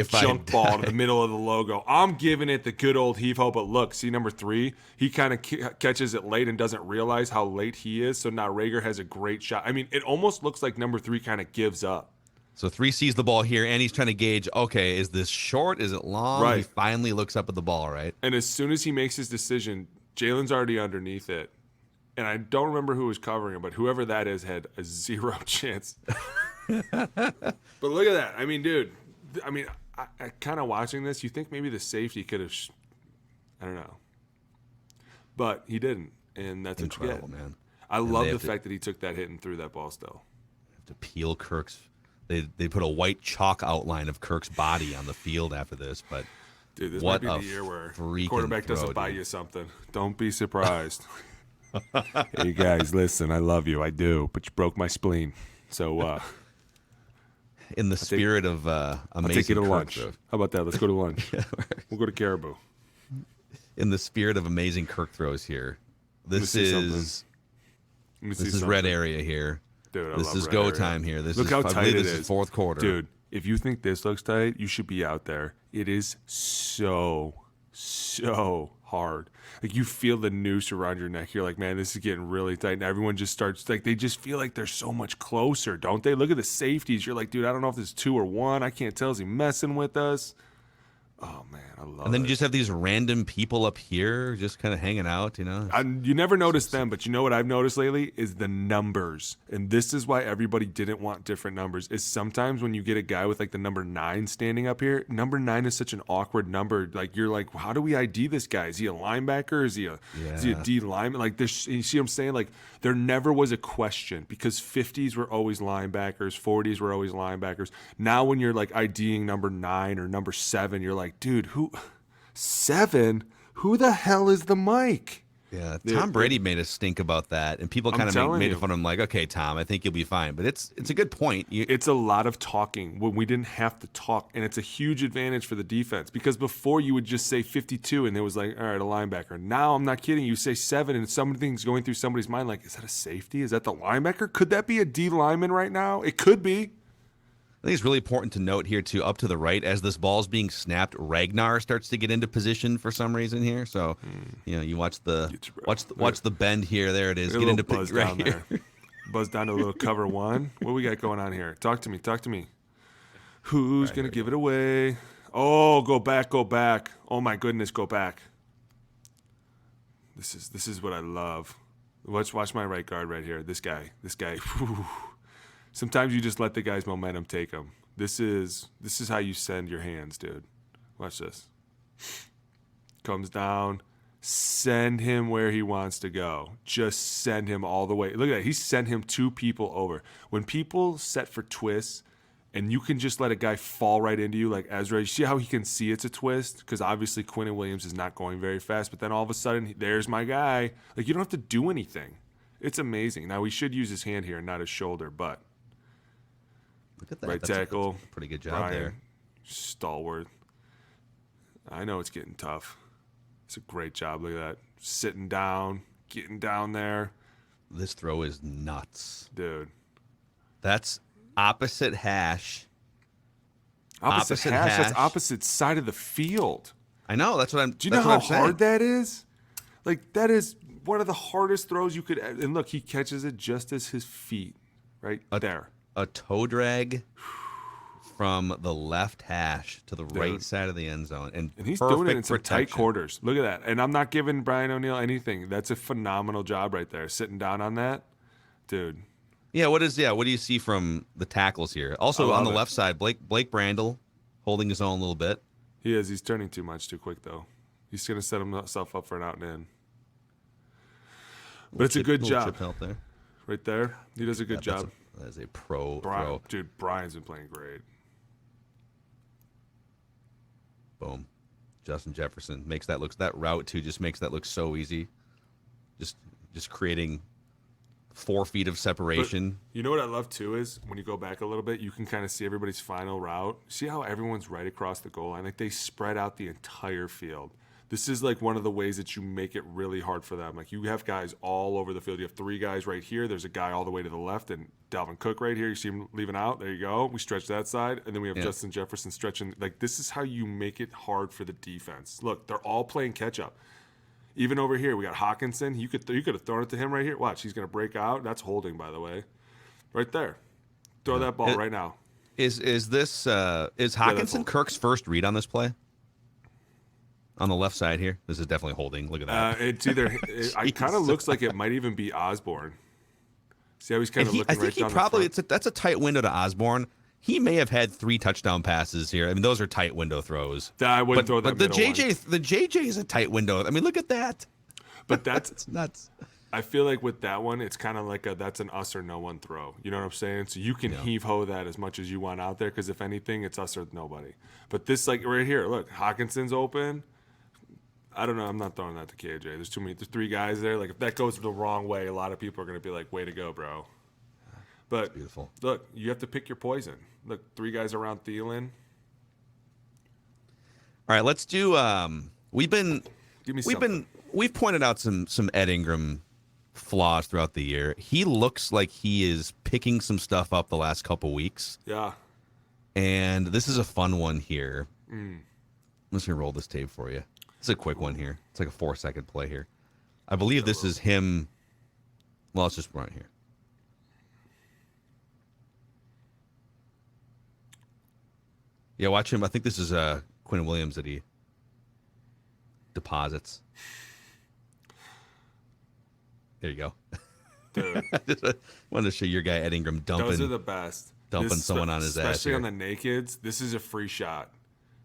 junk ball in the middle of the logo. I'm giving it the good old heave-ho. But look, see number 3? He kind of catches it late and doesn't realize how late he is. So now Rager has a great shot. I mean, it almost looks like number 3 kind of gives up. So 3 sees the ball here, and he's trying to gauge, okay, is this short? Is it long? Right. He finally looks up at the ball, right? And as soon as he makes his decision, Jalen's already underneath it. And I don't remember who was covering him, but whoever that is had a 0 chance. But look at that. I mean, dude, I kind of watching this, you think maybe the safety could have, I don't know. But he didn't, and that's incredible, what you get. Man. I love the fact that he took that hit and threw that ball still. Have to peel Kirk's. They put a white chalk outline of Kirk's body on the field after this, but dude, this might be the year where quarterback doesn't buy you something. Don't be surprised. Hey guys, listen, I love you, I do, but you broke my spleen. So in the spirit of amazing, I'll take you to lunch. Throw. How about that? Let's go to lunch. We'll go to Caribou. In the spirit of amazing Kirk throws here, this is red area here. Dude, this is go time here. Look how tight it is. Fourth quarter, dude. If you think this looks tight, you should be out there. It is so hard. Like, you feel the noose around your neck. You're like, man, this is getting really tight. And everyone just starts, like, they just feel like they're so much closer, don't they? Look at the safeties. You're like, dude, I don't know if this is 2 or 1. I can't tell. Is he messing with us? Oh, man, I love it. And then you just have these random people up here just kind of hanging out, you know? You never notice them, but you know what I've noticed lately is the numbers. And this is why everybody didn't want different numbers, is sometimes when you get a guy with, like, the number 9 standing up here, number 9 is such an awkward number. Like, you're like, how do we ID this guy? Is he a linebacker? Is he a D lineman? Like, you see what I'm saying? Like, there never was a question, because 50s were always linebackers, 40s were always linebackers. Now when you're, like, IDing number 9 or number 7, you're like, dude, 7? Who the hell is the Mike? Yeah, Tom Brady made us stink about that, and people kind of made fun of him, like, okay, Tom, I think you'll be fine. But it's a good point. It's a lot of talking when we didn't have to talk, and it's a huge advantage for the defense because before you would just say 52, and it was like, all right, a linebacker. Now I'm not kidding. You say 7, and something's going through somebody's mind, like, is that a safety? Is that the linebacker? Could that be a D lineman right now? It could be. I think it's really important to note here, too, up to the right, as this ball's being snapped, Ragnar starts to get into position for some reason here. So, you watch the bend here. There it is. Get into buzz right down here. there. Buzz down to a little cover 1. What we got going on here? Talk to me. Who's going to give it away? Oh, go back. Oh, my goodness, go back. This is what I love. Watch my right guard right here. This guy. Whew. Sometimes you just let the guy's momentum take him. This is how you send your hands, dude. Watch this. Comes down. Send him where he wants to go. Just send him all the way. Look at that. He sent him 2 people over. When people set for twists and you can just let a guy fall right into you like Ezra, you see how he can see it's a twist? Because obviously Quinnen Williams is not going very fast, but then all of a sudden, there's my guy. Like, you don't have to do anything. It's amazing. Now, he should use his hand here and not his shoulder, but Look at that. Right that's tackle. A pretty good job Brian, there. Stalwart. I know it's getting tough. It's a great job. Look at that. Sitting down, getting down there. This throw is nuts. Dude. That's opposite hash. Opposite hash. That's opposite side of the field. I know. That's what I'm Do you know how hard that is? Like, that is one of the hardest throws you could. And look, he catches it just as his feet, right there. A toe drag from the left hash to the right side of the end zone. And he's doing it in some tight quarters. Look at that. And I'm not giving Brian O'Neill anything. That's a phenomenal job right there. Sitting down on that. Dude. Yeah, what do you see from the tackles here? Also on the left side, Blake Brandel holding his own a little bit. He is. He's turning too much too quick, though. He's going to set himself up for an out and in. But it's a good job. Chip help there. Right there. He does a good job. That is a pro throw. Dude, Brian's been playing great. Boom. Justin Jefferson makes that look. That route too just makes that look so easy. Just creating 4 feet of separation. But you know what I love too is when you go back a little bit, you can kind of see everybody's final route. See how everyone's right across the goal line? Like, they spread out the entire field. This is like one of the ways that you make it really hard for them. Like, you have guys all over the field. You have 3 guys right here. There's a guy all the way to the left, and Dalvin Cook right here. You see him leaving out. There you go. We stretch that side, and then we have Justin Jefferson stretching. Like, this is how you make it hard for the defense. Look, they're all playing catch up. Even over here, we got Hawkinson. You could have thrown it to him right here. Watch, he's going to break out. That's holding, by the way, right there. Throw that ball right now. Is Hawkinson Kirk's first read on this play? On the left side here, this is definitely holding. Look at that. It's either. It kind of looks like it might even be Osborne. See how he's kind of looking right down the front? That's a tight window to Osborne. He may have had 3 touchdown passes here. I mean, those are tight window throws. I wouldn't throw that. But the JJ is a tight window. I mean, look at that. But that's it's nuts. I feel like with that one, it's kind of like that's an us or no one throw. You know what I'm saying? So you can heave-ho that as much as you want out there, because if anything, it's us or nobody. But this, like right here, look, Hawkinson's open. I don't know. I'm not throwing that to KJ. There's 3 guys there. Like, if that goes the wrong way, a lot of people are going to be like, way to go, bro. But that's beautiful. Look, you have to pick your poison. Look, 3 guys around Thielen. All right, let's do we've pointed out some Ed Ingram flaws throughout the year. He looks like he is picking some stuff up the last couple weeks. Yeah. And this is a fun one here. I'm just going to roll this tape for you. It's a quick one here. It's like a 4-second play here. I believe this is him. Well, it's just right here. Yeah, watch him. I think this is Quinnen Williams that he deposits. There you go. Dude. I just wanted to show your guy Ed Ingram dumping. Those are the best. Dumping someone on his ass. Especially on the nakeds. This is a free shot.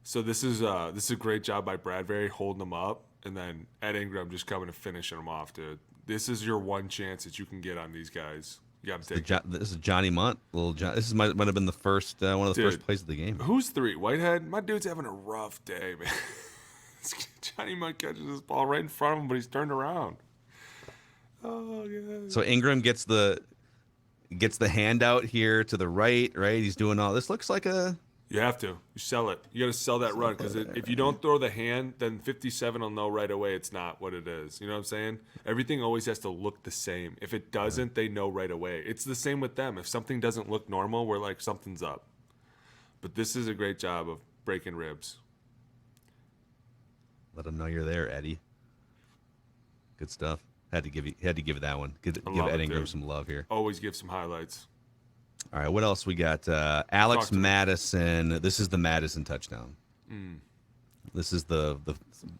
So this is a great job by Bradbury holding them up, and then Ed Ingram just coming and finishing them off, dude. This is your one chance that you can get on these guys. You got to take it. This is Johnny Munt. This might have been the first one of the first plays of the game. Who's 3? Whitehead? My dude's having a rough day, man. Johnny Munt catches this ball right in front of him, but he's turned around. Oh yeah. So Ingram gets the handout here to the right. He's doing all this. Looks like a You have to. You sell it. You got to sell that run because if you don't throw the hand, then 57 will know right away it's not what it is. You know what I'm saying? Everything always has to look the same. If it doesn't, they know right away. It's the same with them. If something doesn't look normal, we're like, something's up. But this is a great job of breaking ribs. let them know you're there, Eddie. Good stuff. Had to give it that one. Give love Ed it, Ingram dude. some love here. Always give some highlights. All right, what else we got? Alex Talk to me. Madison. This is the Madison touchdown. This is the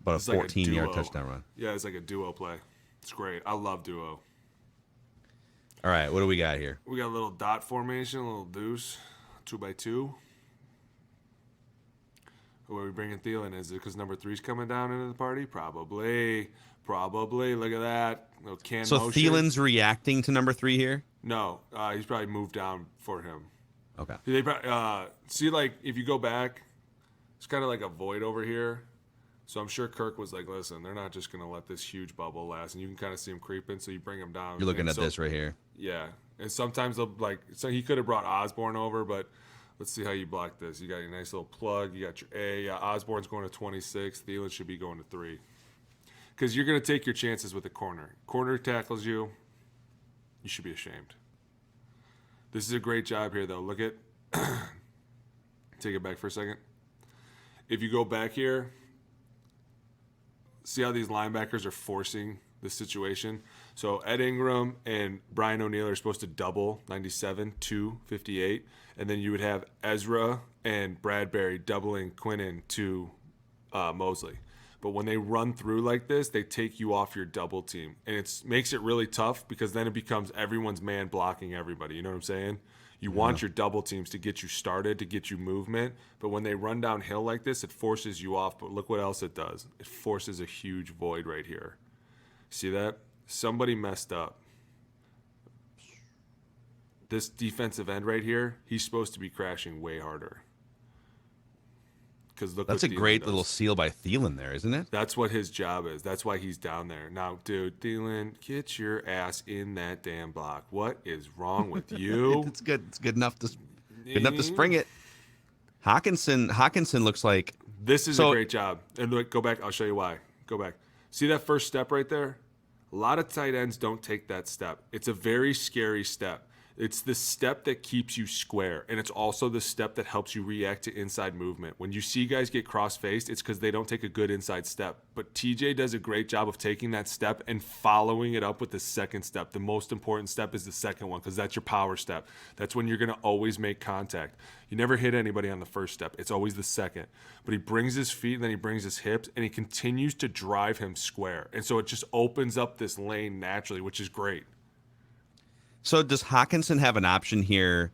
about It's a like a 14-yard duo. touchdown run. Yeah, it's like a duo play. It's great. I love duo. All right, what do we got here? We got a little dot formation, a little deuce, 2x2. Where are we bringing Thielen? Is it because number 3's coming down into the party? Probably. Look at that. Little can So motion. Thielen's reacting to number 3 here. No, he's probably moved down for him. Okay. They probably, see, like, if you go back, it's kind of like a void over here. So I'm sure Kirk was like, listen, they're not just going to let this huge bubble last. And you can kind of see him creeping, so you bring him down. You're looking And at so- this right here. Yeah. And sometimes they'll, like, so he could have brought Osborne over, but let's see how you block this. You got your nice little plug. You got your A. Yeah, Osborne's going to 26. Thielen should be going to 3. Because you're going to take your chances with a corner. Corner tackles you. You should be ashamed. This is a great job here, though. Look at, take it back for a second. If you go back here, see how these linebackers are forcing the situation. So Ed Ingram and Brian O'Neill are supposed to double 97 to 58, and then you would have Ezra and Bradbury doubling Quinnen to Mosley. But when they run through like this, they take you off your double team. And it makes it really tough because then it becomes everyone's man blocking everybody. You know what I'm saying? You want your double teams to get you started, to get you movement. But when they run downhill like this, it forces you off. But look what else it does. It forces a huge void right here. See that? Somebody messed up. This defensive end right here, he's supposed to be crashing way harder. Because look, That's a what Thielen great does. little seal by Thielen there, isn't it? That's what his job is. That's why he's down there. Now, dude, Thielen, get your ass in that damn block. What is wrong with you? It's good. It's good enough to spring it. Hawkinson looks like This is So- a great job. And look, go back. I'll show you why. Go back. See that first step right there? A lot of tight ends don't take that step. It's a very scary step. It's the step that keeps you square, and it's also the step that helps you react to inside movement. When you see guys get cross-faced, it's because they don't take a good inside step. But TJ does a great job of taking that step and following it up with the second step. The most important step is the second one because that's your power step. That's when you're going to always make contact. You never hit anybody on the first step. It's always the second. But he brings his feet, and then he brings his hips, and he continues to drive him square. And so it just opens up this lane naturally, which is great. So does Hawkinson have an option here?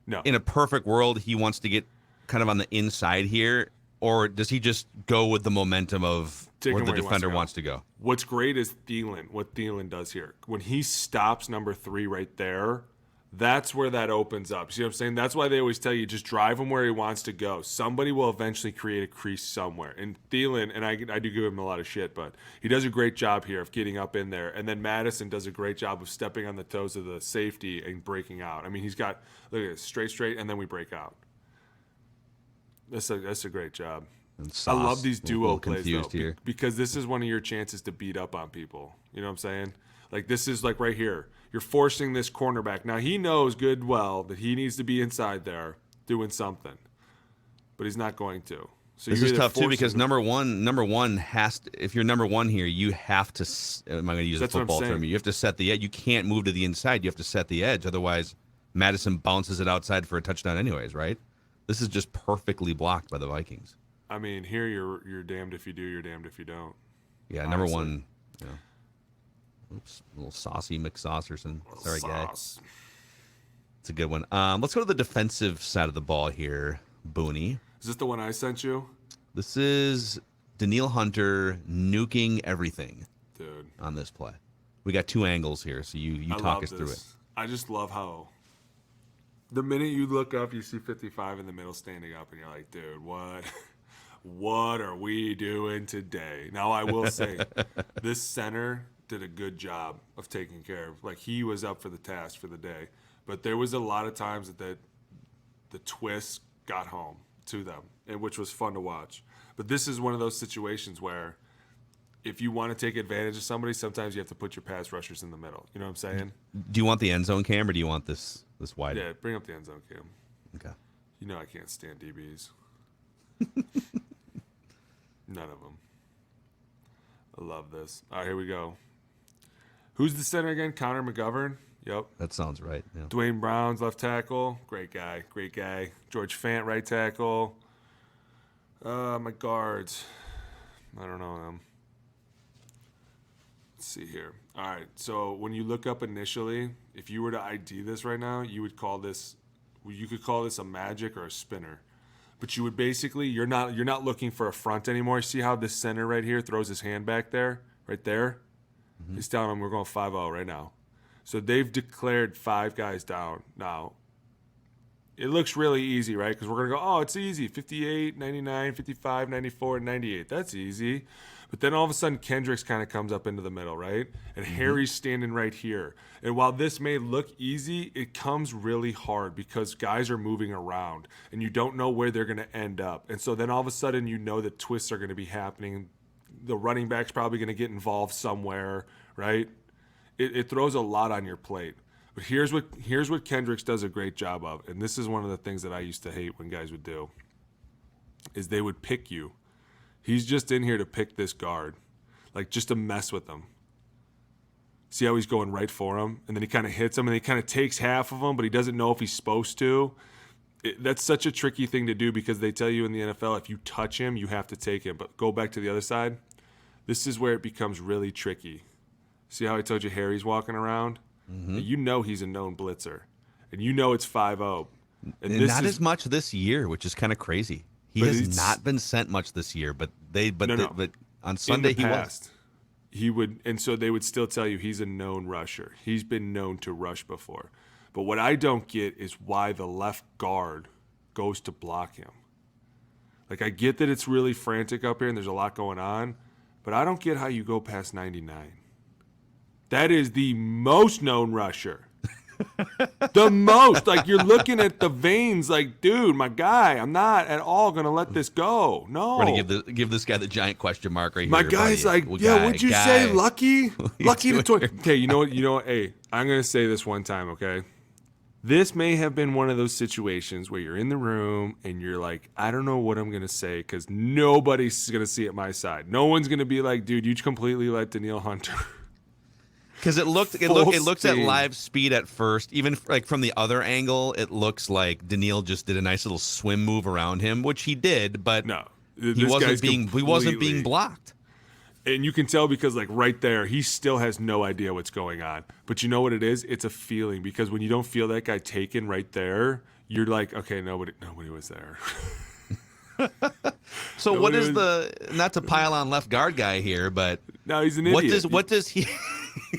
No. In a perfect world, he wants to get kind of on the inside here, or does he just go with the momentum of Take where him the where he defender wants to go? What's great is Thielen, what Thielen does here. When he stops number 3 right there, that's where that opens up. See what I'm saying? That's why they always tell you just drive him where he wants to go. Somebody will eventually create a crease somewhere. And Thielen, and I do give him a lot of shit, but he does a great job here of getting up in there. And then Madison does a great job of stepping on the toes of the safety and breaking out. I mean, he's got, look at this, straight, and then we break out. That's a great job. And I Sauce, love these a duo little plays confused though, here. because this is one of your chances to beat up on people. You know what I'm saying? Like this is like right here. You're forcing this cornerback. Now he knows good well that he needs to be inside there doing something, but he's not going to. So This you're is either tough too forcing because him- number one has to, if you're number one here, you have to. Am I going to use That's a what I'm football term? saying. You have to set the edge. You can't move to the inside. You have to set the edge. Otherwise, Madison bounces it outside for a touchdown, anyways. Right? This is just perfectly blocked by the Vikings. I mean, here you're damned if you do, you're damned if you don't. Yeah, number Honestly. one. You know, oops, a little saucy McSaucerson. Sorry, guy. Sauce. It's a good one. Let's go to the defensive side of the ball here, Booney. Is this the one I sent you, This is Daniil Hunter nuking everything dude? on this play. We got two angles here, so you I talk love us through it. this. I just love how the minute you look up, you see 55 in the middle standing up, and you're like, dude, what? What are we doing today? Now, I will say, this center did a good job of taking care of. Like, he was up for the task for the day. But there was a lot of times that the twists got home to them, and which was fun to watch. But this is one of those situations where if you want to take advantage of somebody, sometimes you have to put your pass rushers in the middle. You know what I'm saying? Do you want the end zone cam or do you want this wide? Yeah, bring up the end zone cam. Okay. You know I can't stand DBs. None of them. I love this. All right, here we go. Who's the center again? Connor McGovern? Yep. That sounds right. Yeah. Dwayne Brown's left tackle. Great guy. Great guy. George Fant, right tackle. My guards. I don't know them. Let's see here. All right. So when you look up initially, if you were to ID this right now, you could call this a magic or a spinner. But you would basically, you're not looking for a front anymore. See how this center right here throws his hand back there? Right there? Mm-hmm. He's telling him we're going 5-0 right now. So they've declared 5 guys down. Now, it looks really easy, right? Because we're going to go, oh, it's easy. 58, 99, 55, 94, and 98. That's easy. But then all of a sudden, Kendricks kind of comes up into the middle, right? And Harry's standing right here. And while this may look easy, it comes really hard because guys are moving around, and you don't know where they're going to end up. And so then all of a sudden, you know that twists are going to be happening. The running back's probably going to get involved somewhere, right? It throws a lot on your plate. But here's what Kendricks does a great job of, and this is one of the things that I used to hate when guys would do, is they would pick you. He's just in here to pick this guard, like just to mess with him. See how he's going right for him, and then he kind of hits him, and he kind of takes half of him, but he doesn't know if he's supposed to. That's such a tricky thing to do because they tell you in the NFL, if you touch him, you have to take him. But go back to the other side. This is where it becomes really tricky. See how I told you Harry's walking around? Mm-hmm. You know he's a known blitzer, and you know it's 5-0. And this not as much this year, which is kind of crazy. He has not been sent much this year, but on Sunday he would, and so they would still tell you he's a known rusher. He's been known to rush before. But what I don't get is why the left guard goes to block him. Like, I get that it's really frantic up here and there's a lot going on, but I don't get how you go past 99. That is the most known rusher. The most. Like, you're looking at the veins like, dude, my guy, I'm not at all going to let this go. No. We're going to give this guy the giant question mark right here. My guy's buddy. Like, yeah, what'd you say, Lucky? Lucky to 20. Okay, you know what? Hey, I'm going to say this one time, okay? This may have been one of those situations where you're in the room and you're like, I don't know what I'm going to say because nobody's going to see it my side. No one's going to be like, dude, you completely let Danielle Hunter. Because it looks at live speed at first, even like from the other angle, it looks like Daniil just did a nice little swim move around him, which he did, but no, he wasn't being blocked. And you can tell because, like, right there, he still has no idea what's going on. But you know what it is? It's a feeling, because when you don't feel that guy taken right there, you're like, okay, nobody was there. So what is not to pile on left guard guy here, but no, he's an idiot. What does he?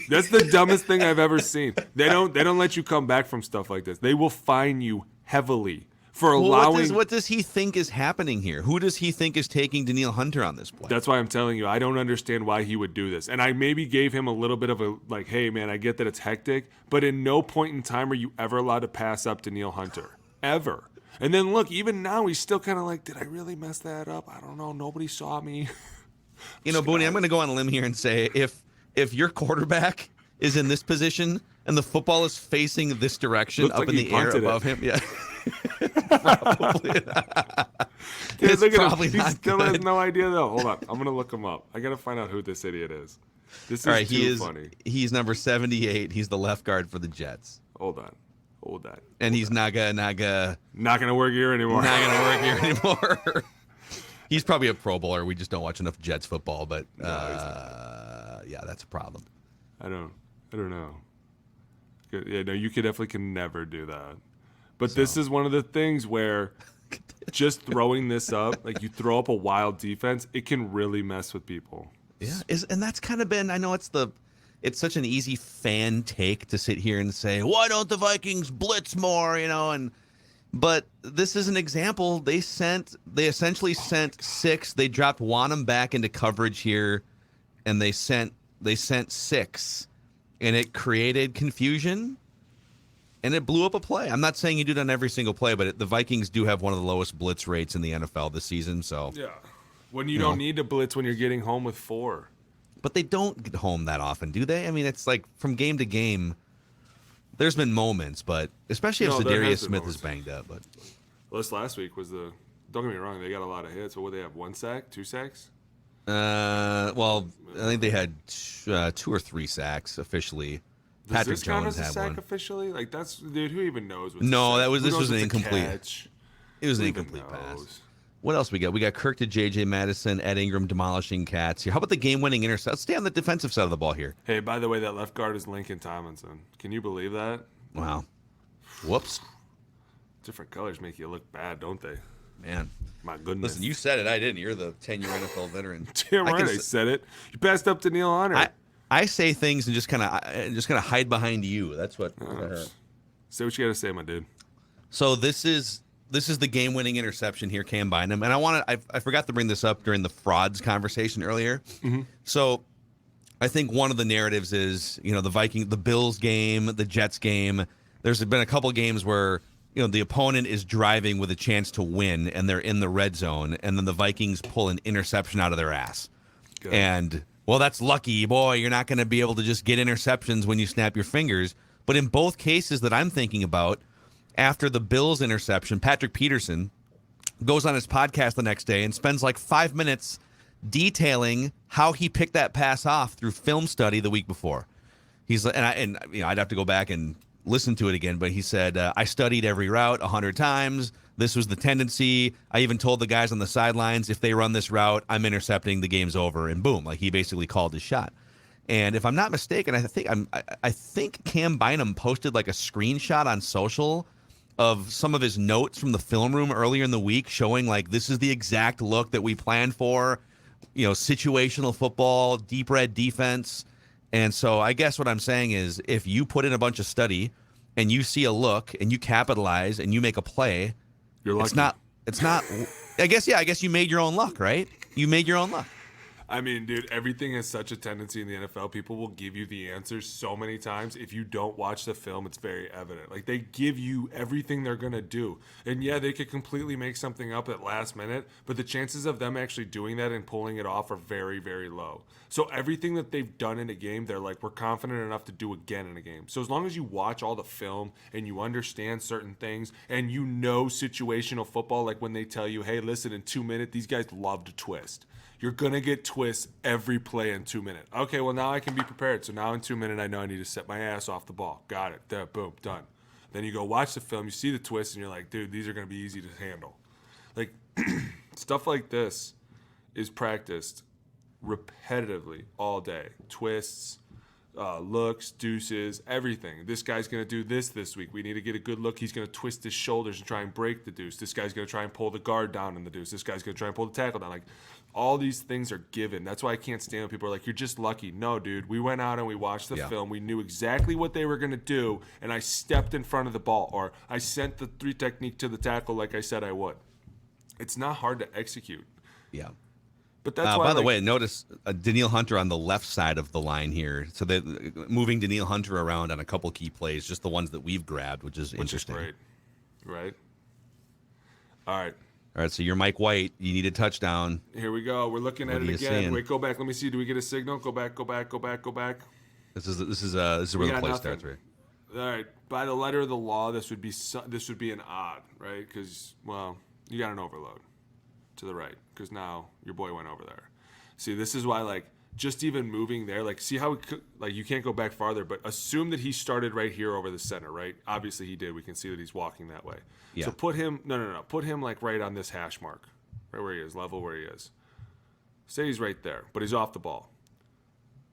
That's the dumbest thing I've ever seen. They don't let you come back from stuff like this. They will fine you heavily for allowing. What does he think is happening here? Who does he think is taking Danielle Hunter on this play? That's why I'm telling you, I don't understand why he would do this. And I maybe gave him a little bit of a, like, hey, man, I get that it's hectic, but in no point in time are you ever allowed to pass up Danielle Hunter. Ever. And then, look, even now he's still kind of like, did I really mess that up? I don't know. Nobody saw me. Booney, I'm going to go on a limb here and say if your quarterback is in this position and the football is facing this direction up in the air above him, yeah. Probably not. It's probably not. He still has no idea, though. Hold on. I'm going to look him up. I got to find out who this idiot is. This is too funny. He's number 78. He's the left guard for the Jets. Hold on. And he's not gonna work here anymore. Not gonna work here anymore. He's probably a Pro Bowler. We just don't watch enough Jets football. But yeah, that's a problem. I don't know. Yeah, no, you can never do that. But this is one of the things where just throwing this up, like you throw up a wild defense, it can really mess with people. Yeah, and that's kind of been. I know it's such an easy fan take to sit here and say, why don't the Vikings blitz more, but this is an example. They essentially sent 6. They dropped Wanham back into coverage here, and they sent they sent 6, and it created confusion, and it blew up a play. I'm not saying you do it on every single play, but the Vikings do have one of the lowest blitz rates in the NFL this season. So Yeah. When you don't need to blitz when you're getting home with 4. But they don't get home that often, do they? I mean, it's like from game to game, there's been moments, but especially if Zadarius Smith is banged up. But this last week was don't get me wrong, they got a lot of hits. But what, they have 1 sack, 2 sacks? Well, I think they had 2 or 3 sacks officially. Does Patrick this count Jones as a had sack one. officially? Like, that's, dude, who even knows what's No, a sack? this Who was knows an what's a incomplete. catch? It was an Who even incomplete pass. knows? What else we got? We got Kirk to J.J. Madison, Ed Ingram demolishing cats here. How about the game-winning intercept? Let's stay on the defensive side of the ball here. Hey, by the way, that left guard is Lincoln Tomlinson. Can you believe that? Wow. Whoops. Different colors make you look bad, don't they? Man. My goodness. Listen, you said it. I didn't. You're the 10-year NFL veteran. Damn right, I said it. You passed up to Neil Hunter. I say things and just kind of hide behind you. That's what. Say what you got to say, my dude. So this is the game-winning interception here, Cam Bynum, and I forgot to bring this up during the frauds conversation earlier. Mm-hmm. So I think one of the narratives is the Bills game, the Jets game. There's been a couple games where the opponent is driving with a chance to win, and they're in the red zone, and then the Vikings pull an interception out of their ass. Good. And well, that's lucky, boy. You're not going to be able to just get interceptions when you snap your fingers. But in both cases that I'm thinking about, after the Bills interception, Patrick Peterson goes on his podcast the next day and spends like 5 minutes detailing how he picked that pass off through film study the week before. I'd have to go back and listen to it again, but he said, I studied every route 100 times. This was the tendency. I even told the guys on the sidelines, if they run this route, I'm intercepting, the game's over, and boom, like he basically called his shot. And if I'm not mistaken, I think Cam Bynum posted like a screenshot on social of some of his notes from the film room earlier in the week showing like this is the exact look that we planned for, situational football, deep red defense. And so I guess what I'm saying is if you put in a bunch of study and you see a look and you capitalize and you make a play, you're lucky. It's not I guess you made your own luck, right? You made your own luck. I mean, dude, everything has such a tendency in the NFL. People will give you the answers so many times. If you don't watch the film, it's very evident. Like, they give you everything they're going to do. And, yeah, they could completely make something up at last minute, but the chances of them actually doing that and pulling it off are very, very low. So everything that they've done in a game, they're like, we're confident enough to do again in a game. So as long as you watch all the film and you understand certain things and you know situational football, like when they tell you, hey, listen, in 2 minutes, these guys love to twist. You're going to get twists every play in 2 minutes. Okay, well, now I can be prepared. So now in 2 minutes, I know I need to set my ass off the ball. Got it. There, boom, done. Then you go watch the film, you see the twists, and you're like, dude, these are going to be easy to handle. Like, stuff like this is practiced repetitively all day. Twists, looks, deuces, everything. This guy's going to do this week. We need to get a good look. He's going to twist his shoulders and try and break the deuce. This guy's going to try and pull the guard down in the deuce. This guy's going to try and pull the tackle down. Like, all these things are given. That's why I can't stand when people are like, you're just lucky. No, dude. We went out and we watched the film. We knew exactly what they were going to do, and I stepped in front of the ball, or I sent the 3 technique to the tackle like I said I would. It's not hard to execute. Yeah. But that's why, by the way, notice Daniil Hunter on the left side of the line here. So they're moving Daniil Hunter around on a couple key plays, just the ones that we've grabbed, which is interesting. Great. Right? All right, so you're Mike White. You need a touchdown. Here we go. We're looking at it again. Seeing? Wait, go back. Let me see. Do we get a signal? Go back. This is where the play starts, right? All right. By the letter of the law, this would be an odd, right? Because, well, you got an overload to the right because now your boy went over there. See, this is why, like, just even moving there, like, see how you can't go back farther, but assume that he started right here over the center, right? Obviously he did. We can see that he's walking that way. Yeah. So put him, put him like right on this hash mark, right where he is, level where he is. Say he's right there, but he's off the ball.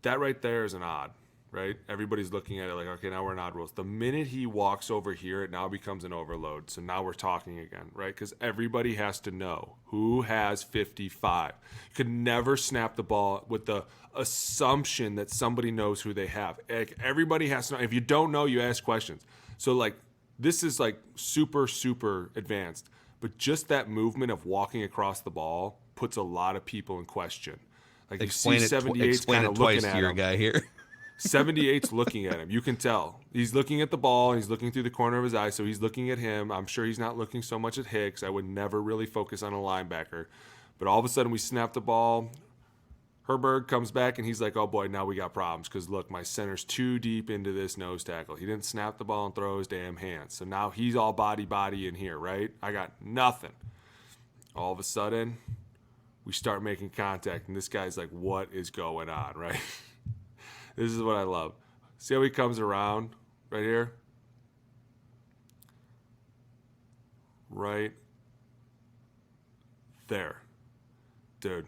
That right there is an odd, right? Everybody's looking at it like, okay, now we're in odd rules. The minute he walks over here, it now becomes an overload. So now we're talking again, right? Because everybody has to know who has 55. You could never snap the ball with the assumption that somebody knows who they have. Like, everybody has to know. If you don't know, you ask questions. So, like, this is, like, super, super advanced. But just that movement of walking across the ball puts a lot of people in question. Like you Explain see it, 78's kind of twice looking to at your him. guy here. 78's looking at him. You can tell. He's looking at the ball, and he's looking through the corner of his eye, so he's looking at him. I'm sure he's not looking so much at Hicks. I would never really focus on a linebacker. But all of a sudden, we snap the ball. Herberg comes back, and he's like, oh, boy, now we got problems because, look, my center's too deep into this nose tackle. He didn't snap the ball and throw his damn hands. So now he's all body in here, right? I got nothing. All of a sudden, we start making contact, and this guy's like, what is going on, right? This is what I love. See how he comes around right here? Right there. Dude,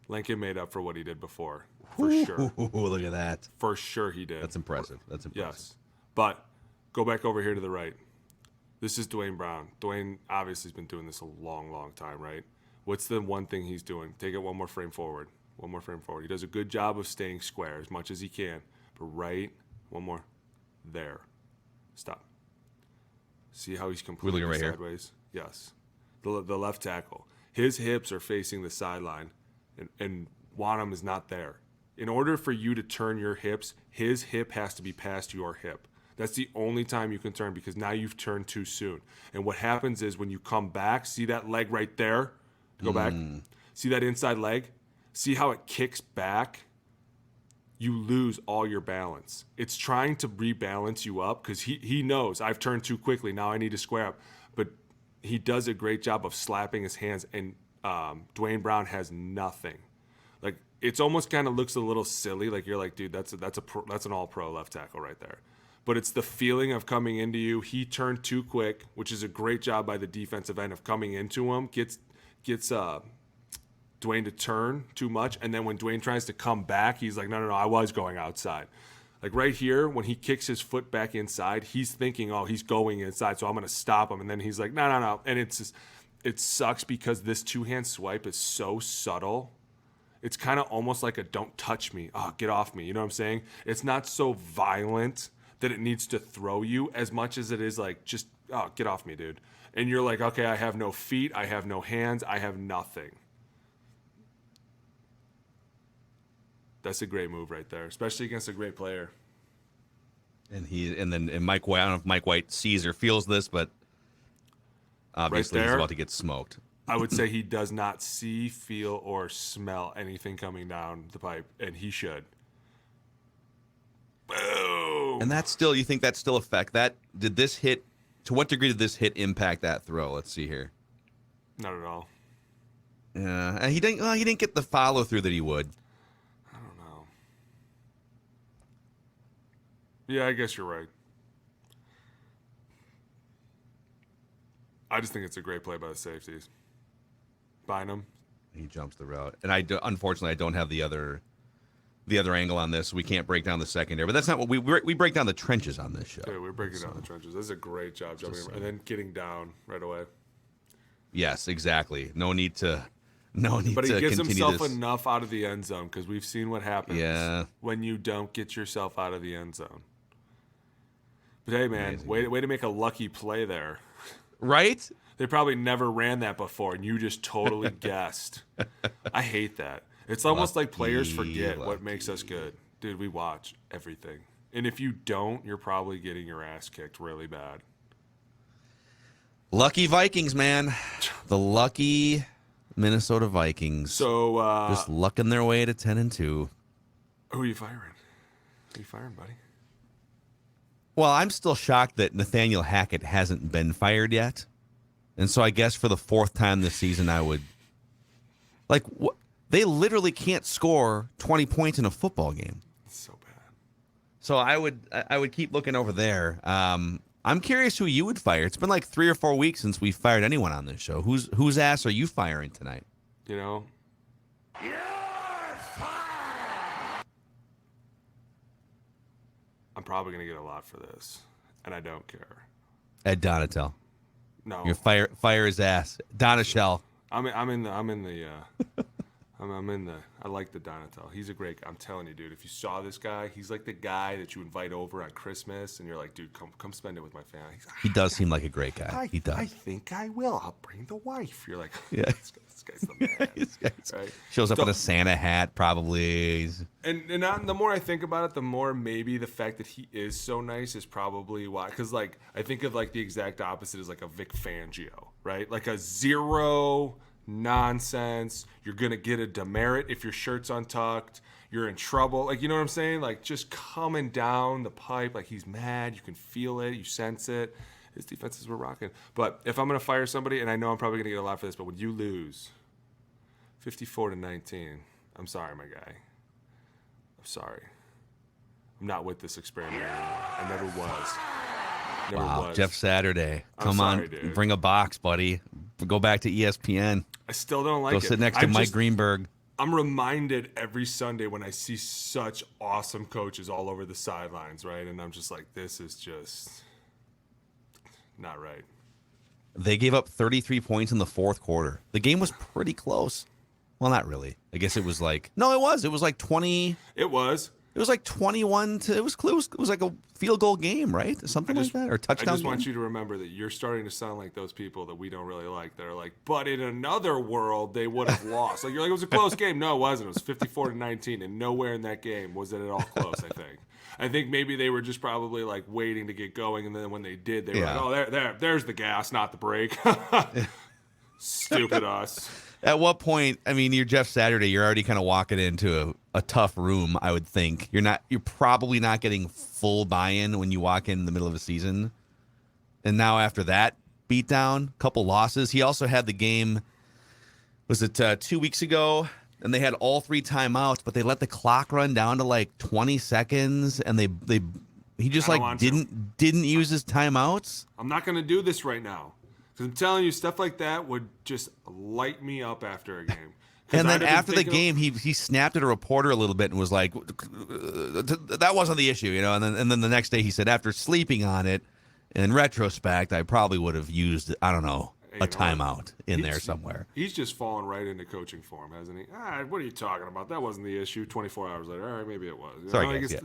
Lincoln made up for what he did before. For sure. Look at that. For sure he did. That's impressive. That's impressive. Yes. But go back over here to the right. This is Dwayne Brown. Dwayne obviously has been doing this a long, long time, right? What's the one thing he's doing? Take it one more frame forward. One more frame forward. He does a good job of staying square as much as he can. But right, one more. There. Stop. See how he's completely right sideways? Here? Yes. The left tackle. His hips are facing the sideline, and Wanham is not there. In order for you to turn your hips, his hip has to be past your hip. That's the only time you can turn because now you've turned too soon. And what happens is when you come back, see that leg right there? Go back. See that inside leg? See how it kicks back? You lose all your balance. It's trying to rebalance you up because he knows I've turned too quickly. Now I need to square up. But he does a great job of slapping his hands, and Dwayne Brown has nothing. Like it's almost kind of looks a little silly. Like you're like, dude, that's an all-pro left tackle right there. But it's the feeling of coming into you. He turned too quick, which is a great job by the defensive end of coming into him. Gets Dwayne to turn too much, and then when Dwayne tries to come back, he's like, no, I was going outside. Like right here, when he kicks his foot back inside, he's thinking, oh, he's going inside, so I'm going to stop him. And then he's like, no. And it sucks because this two-hand swipe is so subtle. It's kind of almost like a don't touch me. Oh, get off me. You know what I'm saying? It's not so violent that it needs to throw you as much as it is like just, oh, get off me, dude. And you're like, okay, I have no feet. I have no hands. I have nothing. That's a great move right there, especially against a great player. And Mike White, I don't know if Mike White sees or feels this, but obviously right he's about to get smoked. I would say he does not see, feel, or smell anything coming down the pipe, and he should. Boom! And that's still, you think that still affect that? Did this hit, to what degree did this hit impact that throw? Let's see here. Not at all. Yeah, and he didn't get the follow through that he would. I don't know. Yeah, I guess you're right. I just think it's a great play by the safeties. Bynum. He jumps the route, and unfortunately I don't have the other angle on this. We can't break down the secondary, but that's not what we break down the trenches on this show. Yeah, we're breaking down the trenches. This is a great job jumping and then getting down right away. Yes, exactly. No need to But he gives himself this. enough out of the end zone because we've seen what happens when you don't get yourself out of the end zone. But hey, man, way to make a lucky play there. Right? They probably never ran that before, and you just totally guessed. I hate that. It's almost like players forget what makes us good. Dude, we watch everything. And if you don't, you're probably getting your ass kicked really bad. Lucky Vikings, man. The lucky Minnesota Vikings. So just lucking their way to 10-2. Who are you firing? Who are you firing, buddy? Well, I'm still shocked that Nathaniel Hackett hasn't been fired yet. And so I guess for the fourth time this season, I would they literally can't score 20 points in a football game. It's so bad. So I would keep looking over there. I'm curious who you would fire. It's been like 3 or 4 weeks since we fired anyone on this show. Whose ass are you firing tonight? You know? I'm probably going to get a lot for this, and I don't care. Ed Donatel. No. You're fire his ass. Donashell. I like the Donatel. He's a great guy. I'm telling you, dude, if you saw this guy, he's like the guy that you invite over on Christmas, and you're like, dude, come spend it with my family. He does seem like a great guy. He does. I think I will. I'll bring the wife. You're like, yeah. This guy's the man. This guy's- Right? Shows up So- in a Santa hat, probably. And the more I think about it, the more maybe the fact that he is so nice is probably why. Because like I think of like the exact opposite is like a Vic Fangio, right? Like a zero nonsense. You're gonna get a demerit if your shirt's untucked. You're in trouble. Like, you know what I'm saying? Like just coming down the pipe. Like he's mad. You can feel it. You sense it. His defenses were rocking. But if I'm gonna fire somebody, and I know I'm probably gonna get a lot for this, but when you lose 54-19, I'm sorry, my guy. I'm sorry. I'm not with this experiment anymore. I never was. Never Wow, was. Jeff Saturday. Come sorry, on, dude. bring a box, buddy. Go back to ESPN. I still don't like Go it. sit next to Mike Greenberg. I'm reminded every Sunday when I see such awesome coaches all over the sidelines, right? And I'm just like, this is just not right. They gave up 33 points in the fourth quarter. The game was pretty close. Well, not really. I guess it was like it was. It was like 20. It was. It was like 21 to. It was close. It was like a field goal game, right? Something like that, or touchdown. I just game? want you to remember that you're starting to sound like those people that we don't really like. That are like, but in another world, they would have lost. Like you're like, it was a close game. No, it wasn't. It was 54-19, and nowhere in that game was it at all close. I think maybe they were just probably like waiting to get going, and then when they did, they were like, oh, there's the gas, not the brake. Stupid us. At what point? I mean, you're Jeff Saturday. You're already kind of walking into a tough room. I would think you're probably not getting full buy-in when you walk in the middle of a season. And now after that beatdown, couple losses. He also had the game. Was it 2 weeks ago? And they had all 3 timeouts, but they let the clock run down to like 20 seconds, and he just like didn't use his timeouts. I'm not going to do this right now. Because I'm telling you, stuff like that would just light me up after a game. And then after the game, he snapped at a reporter a little bit and was like, "That wasn't the issue," you know. And then the next day he said, after sleeping on it, in retrospect, I probably would have used, I don't know, a timeout in there somewhere. He's just fallen right into coaching form, hasn't he? What are you talking about? That wasn't the issue. 24 hours later, all right, maybe it was. Sorry, guys, yeah.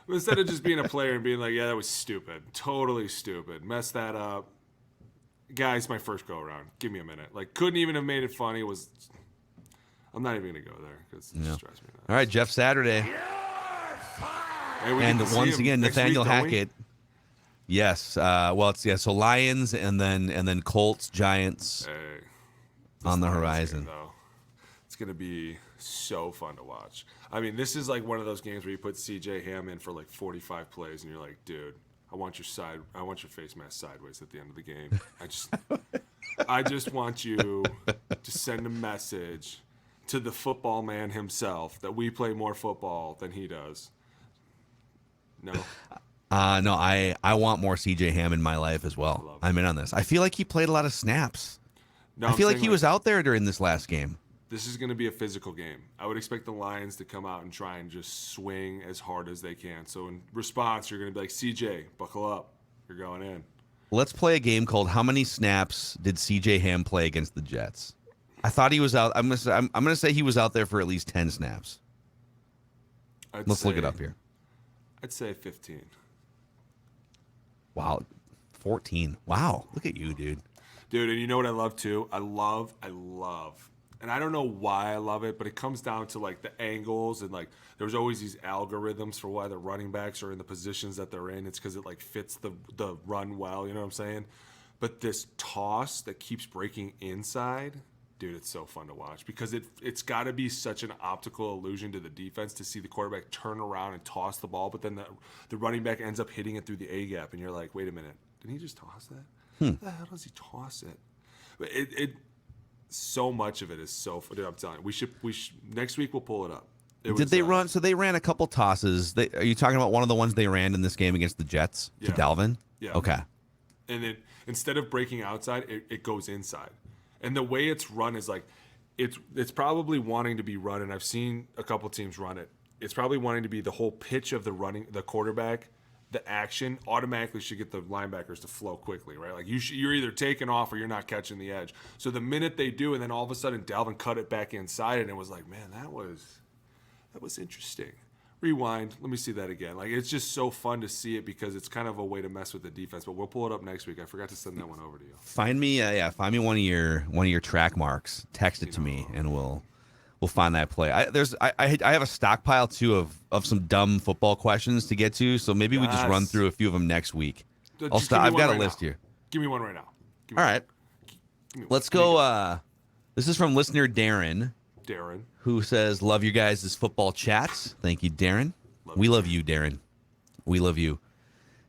Instead of just being a player and being like, yeah, that was stupid, totally stupid, messed that up. Guys, my first go around. Give me a minute. Like, couldn't even have made it funny. I'm not even gonna go there because it just drives me nuts. All right, Jeff Saturday, Hey, and once again Nathaniel next week, Hackett. Yes. So Lions and then Colts, Giants on the horizon. It's gonna be so fun to watch. I mean, this is like one of those games where you put CJ Ham in for like 45 plays, and you're like, dude, I want your face mask sideways at the end of the game. I just want you to send a message to the football man himself that we play more football than he does. No. No, I want more CJ Ham in my life as well. I'm in on this. I feel like he played a lot of snaps. No, I feel like he was out there during this last game. This is going to be a physical game. I would expect the Lions to come out and try and just swing as hard as they can. So in response, you're going to be like, CJ, buckle up. You're going in. Let's play a game called How Many Snaps Did CJ Ham Play Against the Jets? I thought he was out. I'm gonna say he was out there for at least 10 snaps. Let's look it up here. I'd say 15. Wow, 14. Wow, look at you, dude. Dude, and you know what I love too? I love, and I don't know why I love it, but it comes down to like the angles and like there's always these algorithms for why the running backs are in the positions that they're in. It's because it like fits the run well, you know what I'm saying? But this toss that keeps breaking inside, dude, it's so fun to watch because it's got to be such an optical illusion to the defense to see the quarterback turn around and toss the ball, but then the running back ends up hitting it through the A gap, and you're like, wait a minute, did he just toss that? How the hell does he toss it? But so much of it is so fun. Dude, I'm telling you, we should next week we'll pull it up. Did they run? So they ran a couple tosses. Are you talking about one of the ones they ran in this game against the Jets to Dalvin? Yeah. Okay. And then instead of breaking outside, it goes inside. And the way it's run is like, it's probably wanting to be run, and I've seen a couple teams run it. It's probably wanting to be the whole pitch of the quarterback, the action automatically should get the linebackers to flow quickly, right? Like you're either taking off or you're not catching the edge. So the minute they do, and then all of a sudden Dalvin cut it back inside, and it was like, man, that was interesting. rewind. Let me see that again. Like, it's just so fun to see it because it's kind of a way to mess with the defense. But we'll pull it up next week. I forgot to send that one over to you. Find me one of your track marks. Text it to me, and we'll find that play. I have a stockpile too of some dumb football questions to get to, so maybe we just run through a few of them next week. I've got a list here. Give me one right now. All right, let's go. This is from listener Darren. Who says, love you guys' football chats. Thank you, Darren. We love you, Darren. We love you.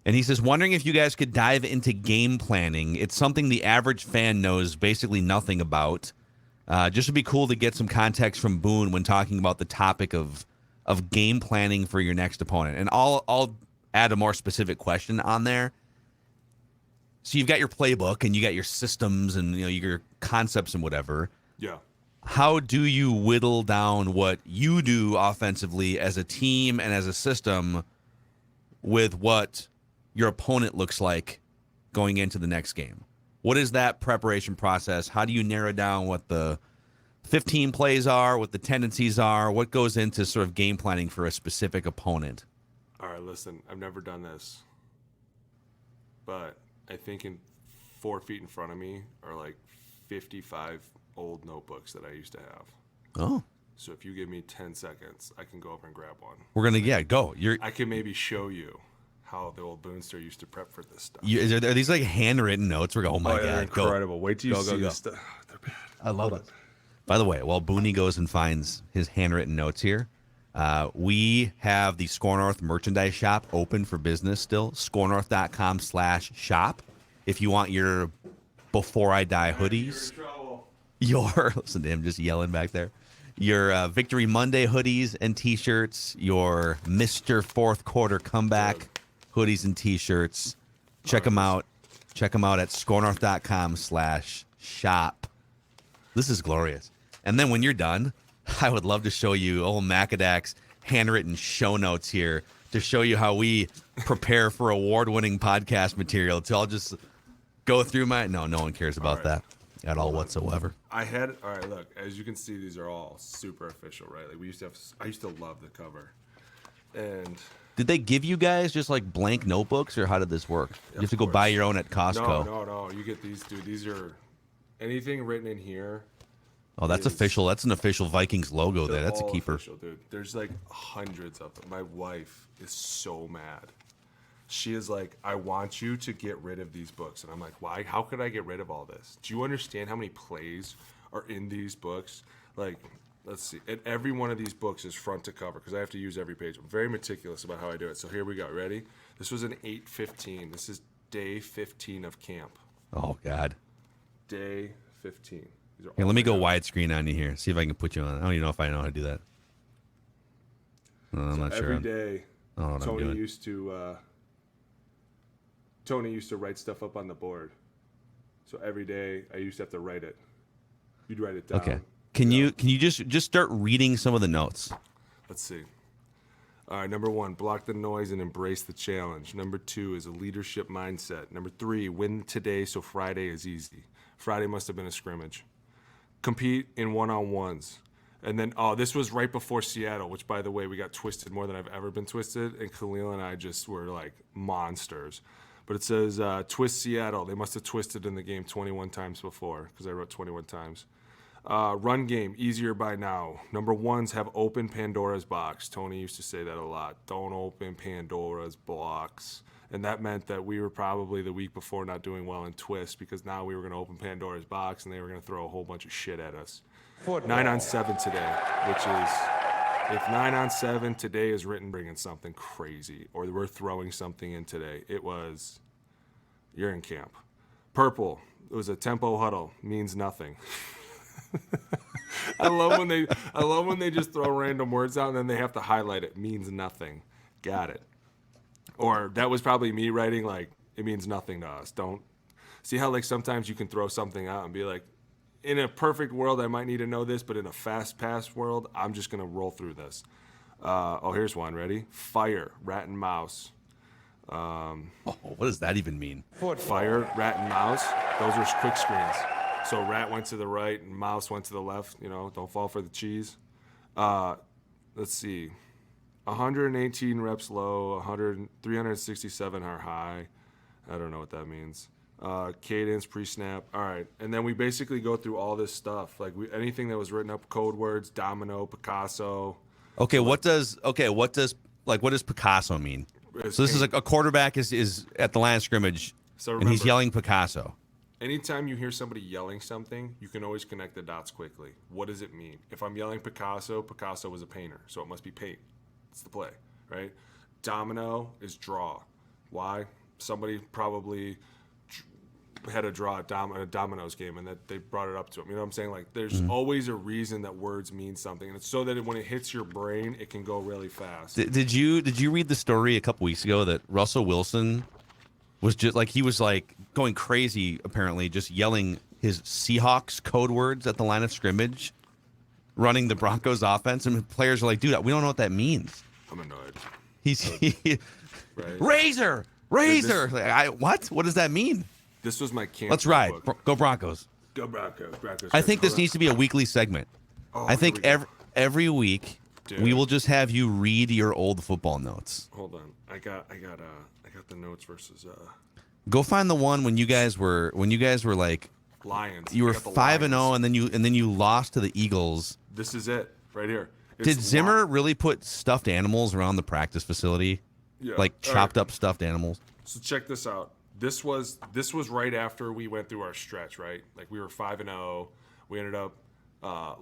And he says, wondering if you guys could dive into game planning. It's something the average fan knows basically nothing about. Just would be cool to get some context from Boone when talking about the topic of game planning for your next opponent. And I'll add a more specific question on there. So you've got your playbook and you got your systems and your concepts and whatever. Yeah. How do you whittle down what you do offensively as a team and as a system with what your opponent looks like going into the next game? What is that preparation process? How do you narrow down what the 15 plays are, what the tendencies are, what goes into sort of game planning for a specific opponent? All right, listen, I've never done this, but I think in 4 feet in front of me are like 55 old notebooks that I used to have. Oh. So if you give me 10 seconds, I can go over and grab one. We're going to, go. I can maybe show you how the old Boonster used to prep for this stuff. Are these like handwritten notes? We're going, oh my God. They're incredible. Wait till you see go. this stuff. They're bad. I love it. By the way, while Booney goes and finds his handwritten notes here, we have the Score North merchandise shop open for business still, scorenorth.com/shop. If you want your Before I Die hoodies, listen to him just yelling back there, your Victory Monday hoodies and T-shirts, your Mr. Fourth Quarter Comeback hoodies and T-shirts. Check them out. Check them out at scorenorth.com/shop. This is glorious. And then when you're done, I would love to show you old Macadac's handwritten show notes here to show you how we prepare for award-winning podcast material. So I'll just go through no one cares about that at all whatsoever. All right, look, as you can see, these are all super official, right? Like I used to love the cover. And did they give you guys just like blank notebooks, or how did this work? You have to go buy your own at Costco. No. You get these, dude. These are anything written in here. Oh, that's official. That's an official Vikings logo there. That's a keeper. Official, dude. There's like hundreds of them. My wife is so mad. She is like, I want you to get rid of these books. And I'm like, why? How could I get rid of all this? Do you understand how many plays are in these books? Like, let's see. And every one of these books is front to cover because I have to use every page. I'm very meticulous about how I do it. So here we go. Ready? This was an 8:15. This is day 15 of camp. Oh, God. Day 15. Here, let me go widescreen on you here. See if I can put you on. I don't even know if I know how to do that. No, I'm not sure. Every day, Tony used to write stuff up on the board. So every day, I used to have to write it. You'd write it down. Okay. Can you just start reading some of the notes? Let's see. All right, number 1, block the noise and embrace the challenge. Number 2 is a leadership mindset. Number 3, win today so Friday is easy. Friday must have been a scrimmage. Compete in one-on-ones. And then, this was right before Seattle, which, by the way, we got twisted more than I've ever been twisted. And Khalil and I just were like monsters. But it says, twist Seattle. They must have twisted in the game 21 times before because I wrote 21 times. Run game, easier by now. Number 1s have open Pandora's box. Tony used to say that a lot. Don't open Pandora's box. And that meant that we were probably the week before not doing well in twist because now we were going to open Pandora's box and they were going to throw a whole bunch of shit at us. 9-on-7 today, which is if 9-on-7 today is written bringing something crazy or we're throwing something in today, you're in camp. Purple, it was a tempo huddle, means nothing. I love when they just throw random words out and then they have to highlight it. Means nothing. Got it. Or that was probably me writing like it means nothing to us. Don't see how like sometimes you can throw something out and be like, in a perfect world I might need to know this, but in a fast pass world I'm just gonna roll through this. Here's one. Ready? Fire, rat and mouse. What does that even mean? Fire, rat and mouse. Those are quick screens. So rat went to the right and mouse went to the left. Don't fall for the cheese. Let's see. 118 reps low, 367 are high. I don't know what that means. Cadence, pre-snap. All right. And then we basically go through all this stuff. Like anything that was written up, code words, domino, Picasso. Okay, what does Picasso mean? So this is a quarterback is at the line of scrimmage, So and remember, he's yelling Picasso. anytime you hear somebody yelling something, you can always connect the dots quickly. What does it mean? If I'm yelling Picasso, Picasso was a painter, so it must be paint. It's the play, right? Domino is draw. Why? Somebody probably had a draw at a dominoes game and that they brought it up to him. You know what I'm saying? Like there's always a reason that words mean something, and it's so that when it hits your brain, it can go really fast. Did you read the story a couple weeks ago that Russell Wilson was just like, he was like going crazy, apparently, just yelling his Seahawks code words at the line of scrimmage, running the Broncos offense, and players are like, dude, we don't know what that means. I'm annoyed. Right. Razor. What does that mean? This was my camp. Let's ride. Go Broncos. Go Broncos. I think this needs to be a weekly segment. I think every week we will just have you read your old football notes. Hold on. I got the notes versus Go find the one when you guys were like Lions. you were 5-0 and then you lost to the Eagles. This is it right here. Did Zimmer really put stuffed animals around the practice facility? Yeah. Like chopped up stuffed animals? So check this out. This was right after we went through our stretch, right? Like we were 5-0. We ended up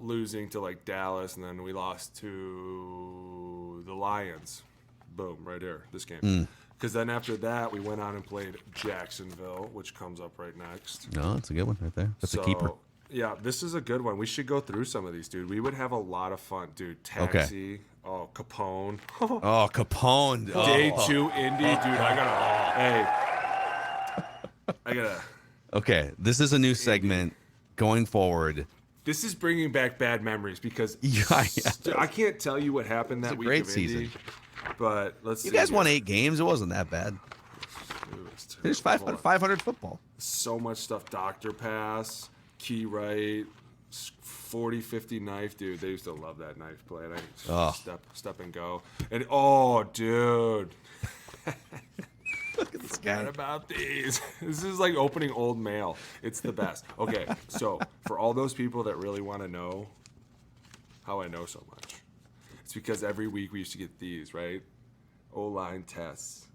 losing to like Dallas, and then we lost to the Lions. Boom, right here, this game. Because then after that, we went on and played Jacksonville, which comes up right next. No, that's a good one right there. That's a keeper. Yeah, this is a good one. We should go through some of these, dude. We would have a lot of fun, dude. Taxi. Okay. Oh, Capone. Oh, Capone. Day 2 Indy, dude. I gotta. Okay, this is a new segment going forward. This is bringing back bad memories because I can't tell you what happened that week. Great of season. Indy, but let's see. You guys won 8 games. It wasn't that bad. There's 500 football. So much stuff. Doctor pass, key right, 40-50 knife, dude. They used to love that knife play. And I step and go. And dude. Look at this guy. About these. This is like opening old mail. It's the best. Okay, so for all those people that really want to know how I know so much, it's because every week we used to get these, right? O-line tests.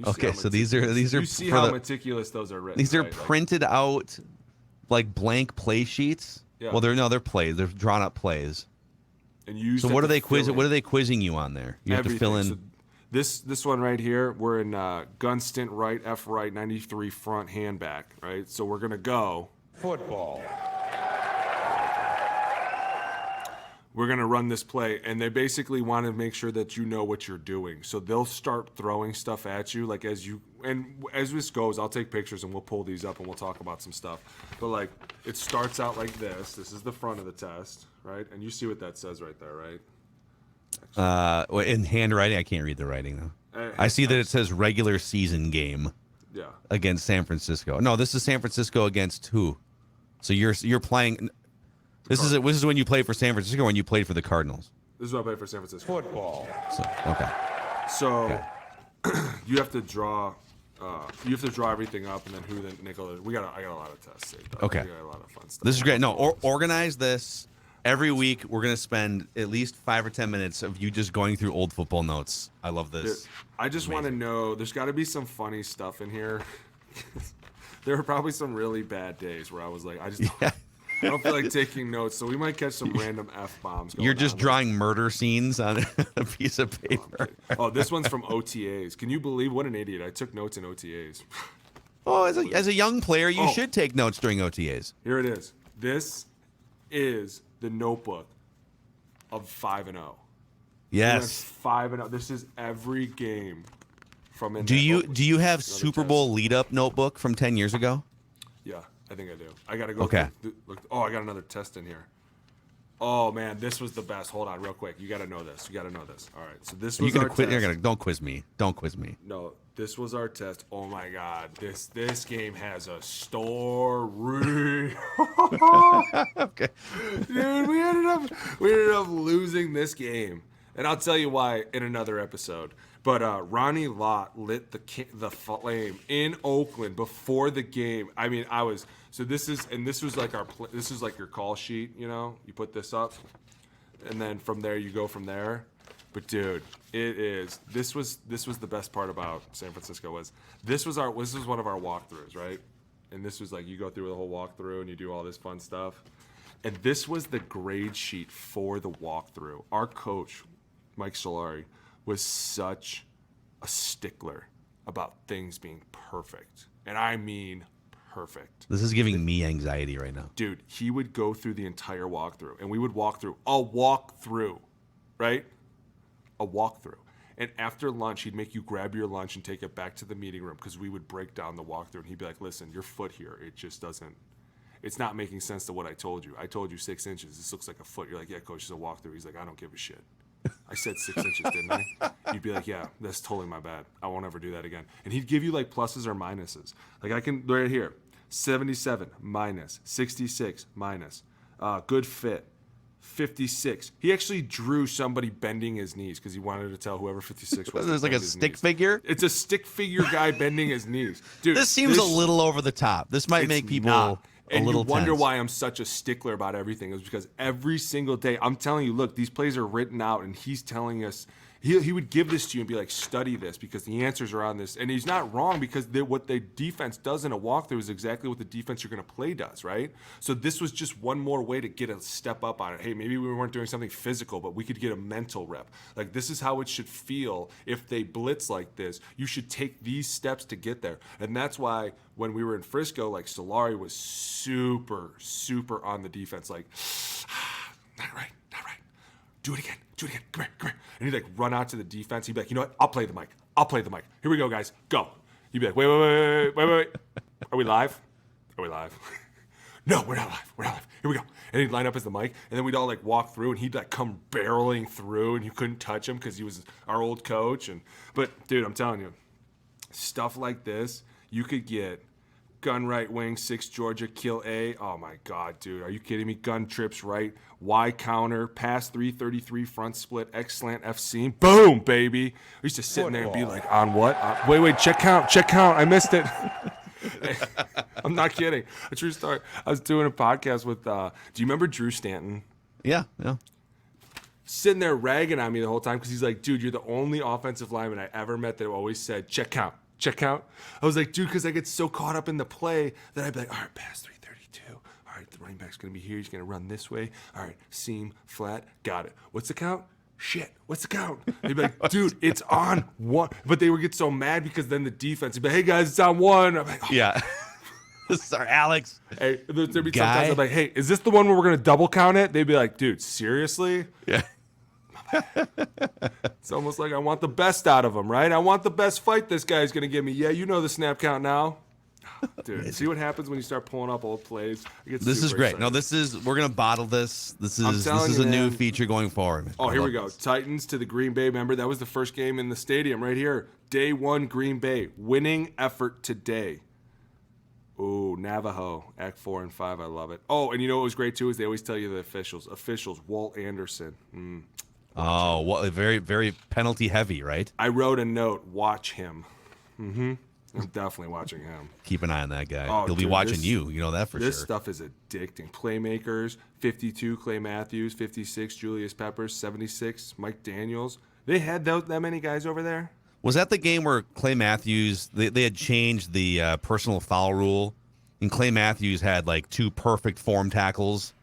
Okay, so these are you see how meticulous those are written. These are right? printed out like blank play sheets. Yeah. Well, they're plays. They're drawn up plays. And you so what are they quizzing? What are they quizzing you on there? You have to fill in. So this one right here, we're in gun stint right, F right, 93 front, hand back, right? So we're gonna go football. We're going to run this play, and they basically want to make sure that you know what you're doing. So they'll start throwing stuff at you, like as this goes, I'll take pictures and we'll pull these up and we'll talk about some stuff. But like, it starts out like this. This is the front of the test, right? And you see what that says right there, right? In handwriting, I can't read the writing though. I see that it says regular season game. Yeah. Against San Francisco. No, this is San Francisco against who? So you're playing. This is when you played for San Francisco, or when you played for the Cardinals. This is when I played for San Francisco. Football. So you have to draw. You have to draw everything up, and then who the nickel is. I got a lot of tests saved up. Okay. We got a lot of fun stuff. This is great. No, organize this. Every week, we're going to spend at least 5 or 10 minutes of you just going through old football notes. I love this. Dude, I just want to know, there's got to be some funny stuff in here. There were probably some really bad days where I was like, I don't feel like taking notes, so we might catch some random F-bombs. You're just drawing murder scenes on a piece of paper. Oh, this one's from OTAs. Can you believe what an idiot? I took notes in OTAs. Oh, as a young player, you should take notes during OTAs. Here it is. This is the notebook of 5-0. Yes. 5-0. This is every game from in. Do you have Super Bowl lead-up notebook from 10 years ago? Yeah, I think I do. I got to go. Okay. Look. Oh, I got another test in here. Oh man, this was the best. Hold on, real quick. You got to know this. All right. So this was our test. Don't quiz me. Don't quiz me. No, this was our test. Oh my God, this game has a story. Okay. Dude, we ended up losing this game, And I'll tell you why in another episode. But Ronnie Lott lit the flame in Oakland before the game. I mean, this was like this is like your call sheet, you know? You put this up, and then from there you go from there. But dude, this was the best part about San Francisco this was one of our walkthroughs, right? And this was like you go through the whole walkthrough and you do all this fun stuff. And this was the grade sheet for the walkthrough. Our coach, Mike Solari, was such a stickler about things being perfect. And I mean perfect. This is giving me anxiety right now. Dude, he would go through the entire walkthrough, and we would walk through a walkthrough, right? A walkthrough. And after lunch, he'd make you grab your lunch and take it back to the meeting room because we would break down the walkthrough. And he'd be like, listen, your foot here, it's not making sense to what I told you. I told you 6 inches. This looks like a foot. You're like, yeah, coach, it's a walkthrough. He's like, I don't give a shit. I said 6 inches, didn't I? You'd be like, yeah, that's totally my bad. I won't ever do that again. And he'd give you like pluses or minuses. Like I can, right here, 77 minus, 66 minus, good fit, 56. He actually drew somebody bending his knees because he wanted to tell whoever 56 was. There's like a stick figure? It's a stick figure guy bending his knees. Dude, this seems a little over the top. This might make people a little you wonder tense. why I'm such a stickler about everything. Is because every single day I'm telling you, look, these plays are written out, and he's telling us he would give this to you and be like, study this because the answers are on this. And he's not wrong because what the defense does in a walkthrough is exactly what the defense you're going to play does, right? So this was just one more way to get a step up on it. Hey, maybe we weren't doing something physical, but we could get a mental rep. Like this is how it should feel if they blitz like this. You should take these steps to get there. And that's why when we were in Frisco, like Solari was super, super on the defense. Like, not right. Do it again. Come here. And he'd like run out to the defense. He'd be like, you know what? I'll play the mic. Here we go, guys. Go. He'd be like, wait. Are we live? No, we're not live. Here we go. And he'd line up as the mic, and then we'd all like walk through, and he'd like come barreling through, and you couldn't touch him because he was our old coach. But dude, I'm telling you, stuff like this, you could get gun right wing, 6 Georgia, kill A. Oh my God, dude. Are you kidding me? Gun trips right. Y counter, pass 333, front split, X slant, F seam. Boom, baby. We used to sit in there and be like, on what? Wait, check count. I missed it. I'm not kidding. A true story. I was doing a podcast with, do you remember Drew Stanton? Yeah. Sitting there ragging on me the whole time because he's like, dude, you're the only offensive lineman I ever met that always said, check count. I was like, dude, because I get so caught up in the play that I'd be like, all right, pass 332. All right, the running back's going to be here. He's going to run this way. All right, seam, flat. Got it. What's the count? Shit, what's the count? They'd be like, dude, it's on 1. But they would get so mad because then the defense would be like, hey, guys, it's on 1. I'm like, oh. Yeah. Sorry, Alex. Hey, there'd be sometimes I'm like, hey, is this the one where we're going to double count it? They'd be like, dude, seriously? Yeah. It's almost like I want the best out of him, right? I want the best fight this guy's going to give me. Yeah, you know the snap count now. Dude, see what happens when you start pulling up old plays. This is great. Excited. No, we're going to bottle this. This is a new feature going forward. Oh, here we go. Titans to the Green Bay. Remember, that was the first game in the stadium right here. Day 1, Green Bay. Winning effort today. Ooh, Navajo, Act 4 and 5. I love it. Oh, and you know what was great, too, is they always tell you the officials, Walt Anderson. Oh, well, very, very penalty heavy, right? I wrote a note, watch him. I'm definitely watching him. Keep an eye on that guy. Oh, He'll be watching you. You know that for sure. This stuff is addicting. Playmakers, 52, Clay Matthews, 56, Julius Peppers, 76, Mike Daniels. They had that many guys over there? Was that the game where Clay Matthews, they had changed the personal foul rule, and Clay Matthews had like 2 perfect form tackles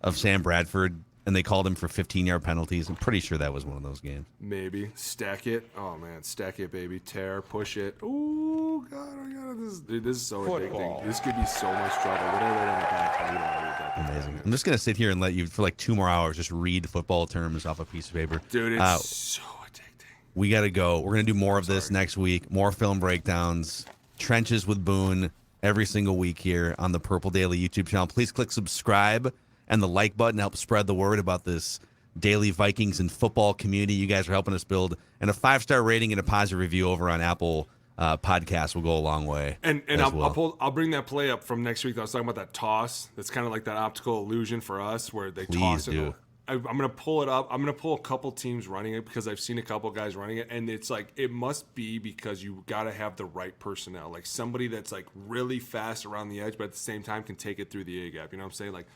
of Sam Bradford, and they called him for 15-yard penalties. I'm pretty sure that was one of those games. Maybe. Stack it. Oh, man. Stack it, baby. Tear. Push it. Oh, God. This is so addicting. This could be so much trouble. What I write on the back? Amazing. I'm just going to sit here and let you, for like 2 more hours, just read football terms off a piece of paper. Dude, it's so addicting. We got to go. We're going to do more of this next week. More film breakdowns. Trenches with Boone every single week here on the Purple Daily YouTube channel. Please click subscribe and the like button to help spread the word about this daily Vikings and football community you guys are helping us build. And a 5-star rating and a positive review over on Apple Podcasts will go a long way. And I'll bring that play up from next week. I was talking about that toss. That's kind of like that optical illusion for us where they toss it. I'm gonna pull it up. I'm gonna pull a couple teams running it because I've seen a couple guys running it, and it's like it must be because you got to have the right personnel, like somebody that's like really fast around the edge, but at the same time can take it through the A gap. You know what I'm saying? Like,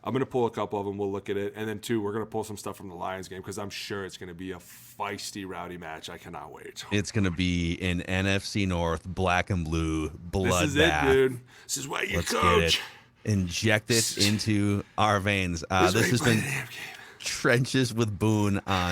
I'm gonna pull a couple of them. We'll look at it, and then two, we're gonna pull some stuff from the Lions game because I'm sure it's gonna be a feisty, rowdy match. I cannot wait. It's gonna be an NFC North black and blue bloodbath. This is it, dude. This is why you Let's coach. get it. Inject it into our veins. This has been Trenches with Boone on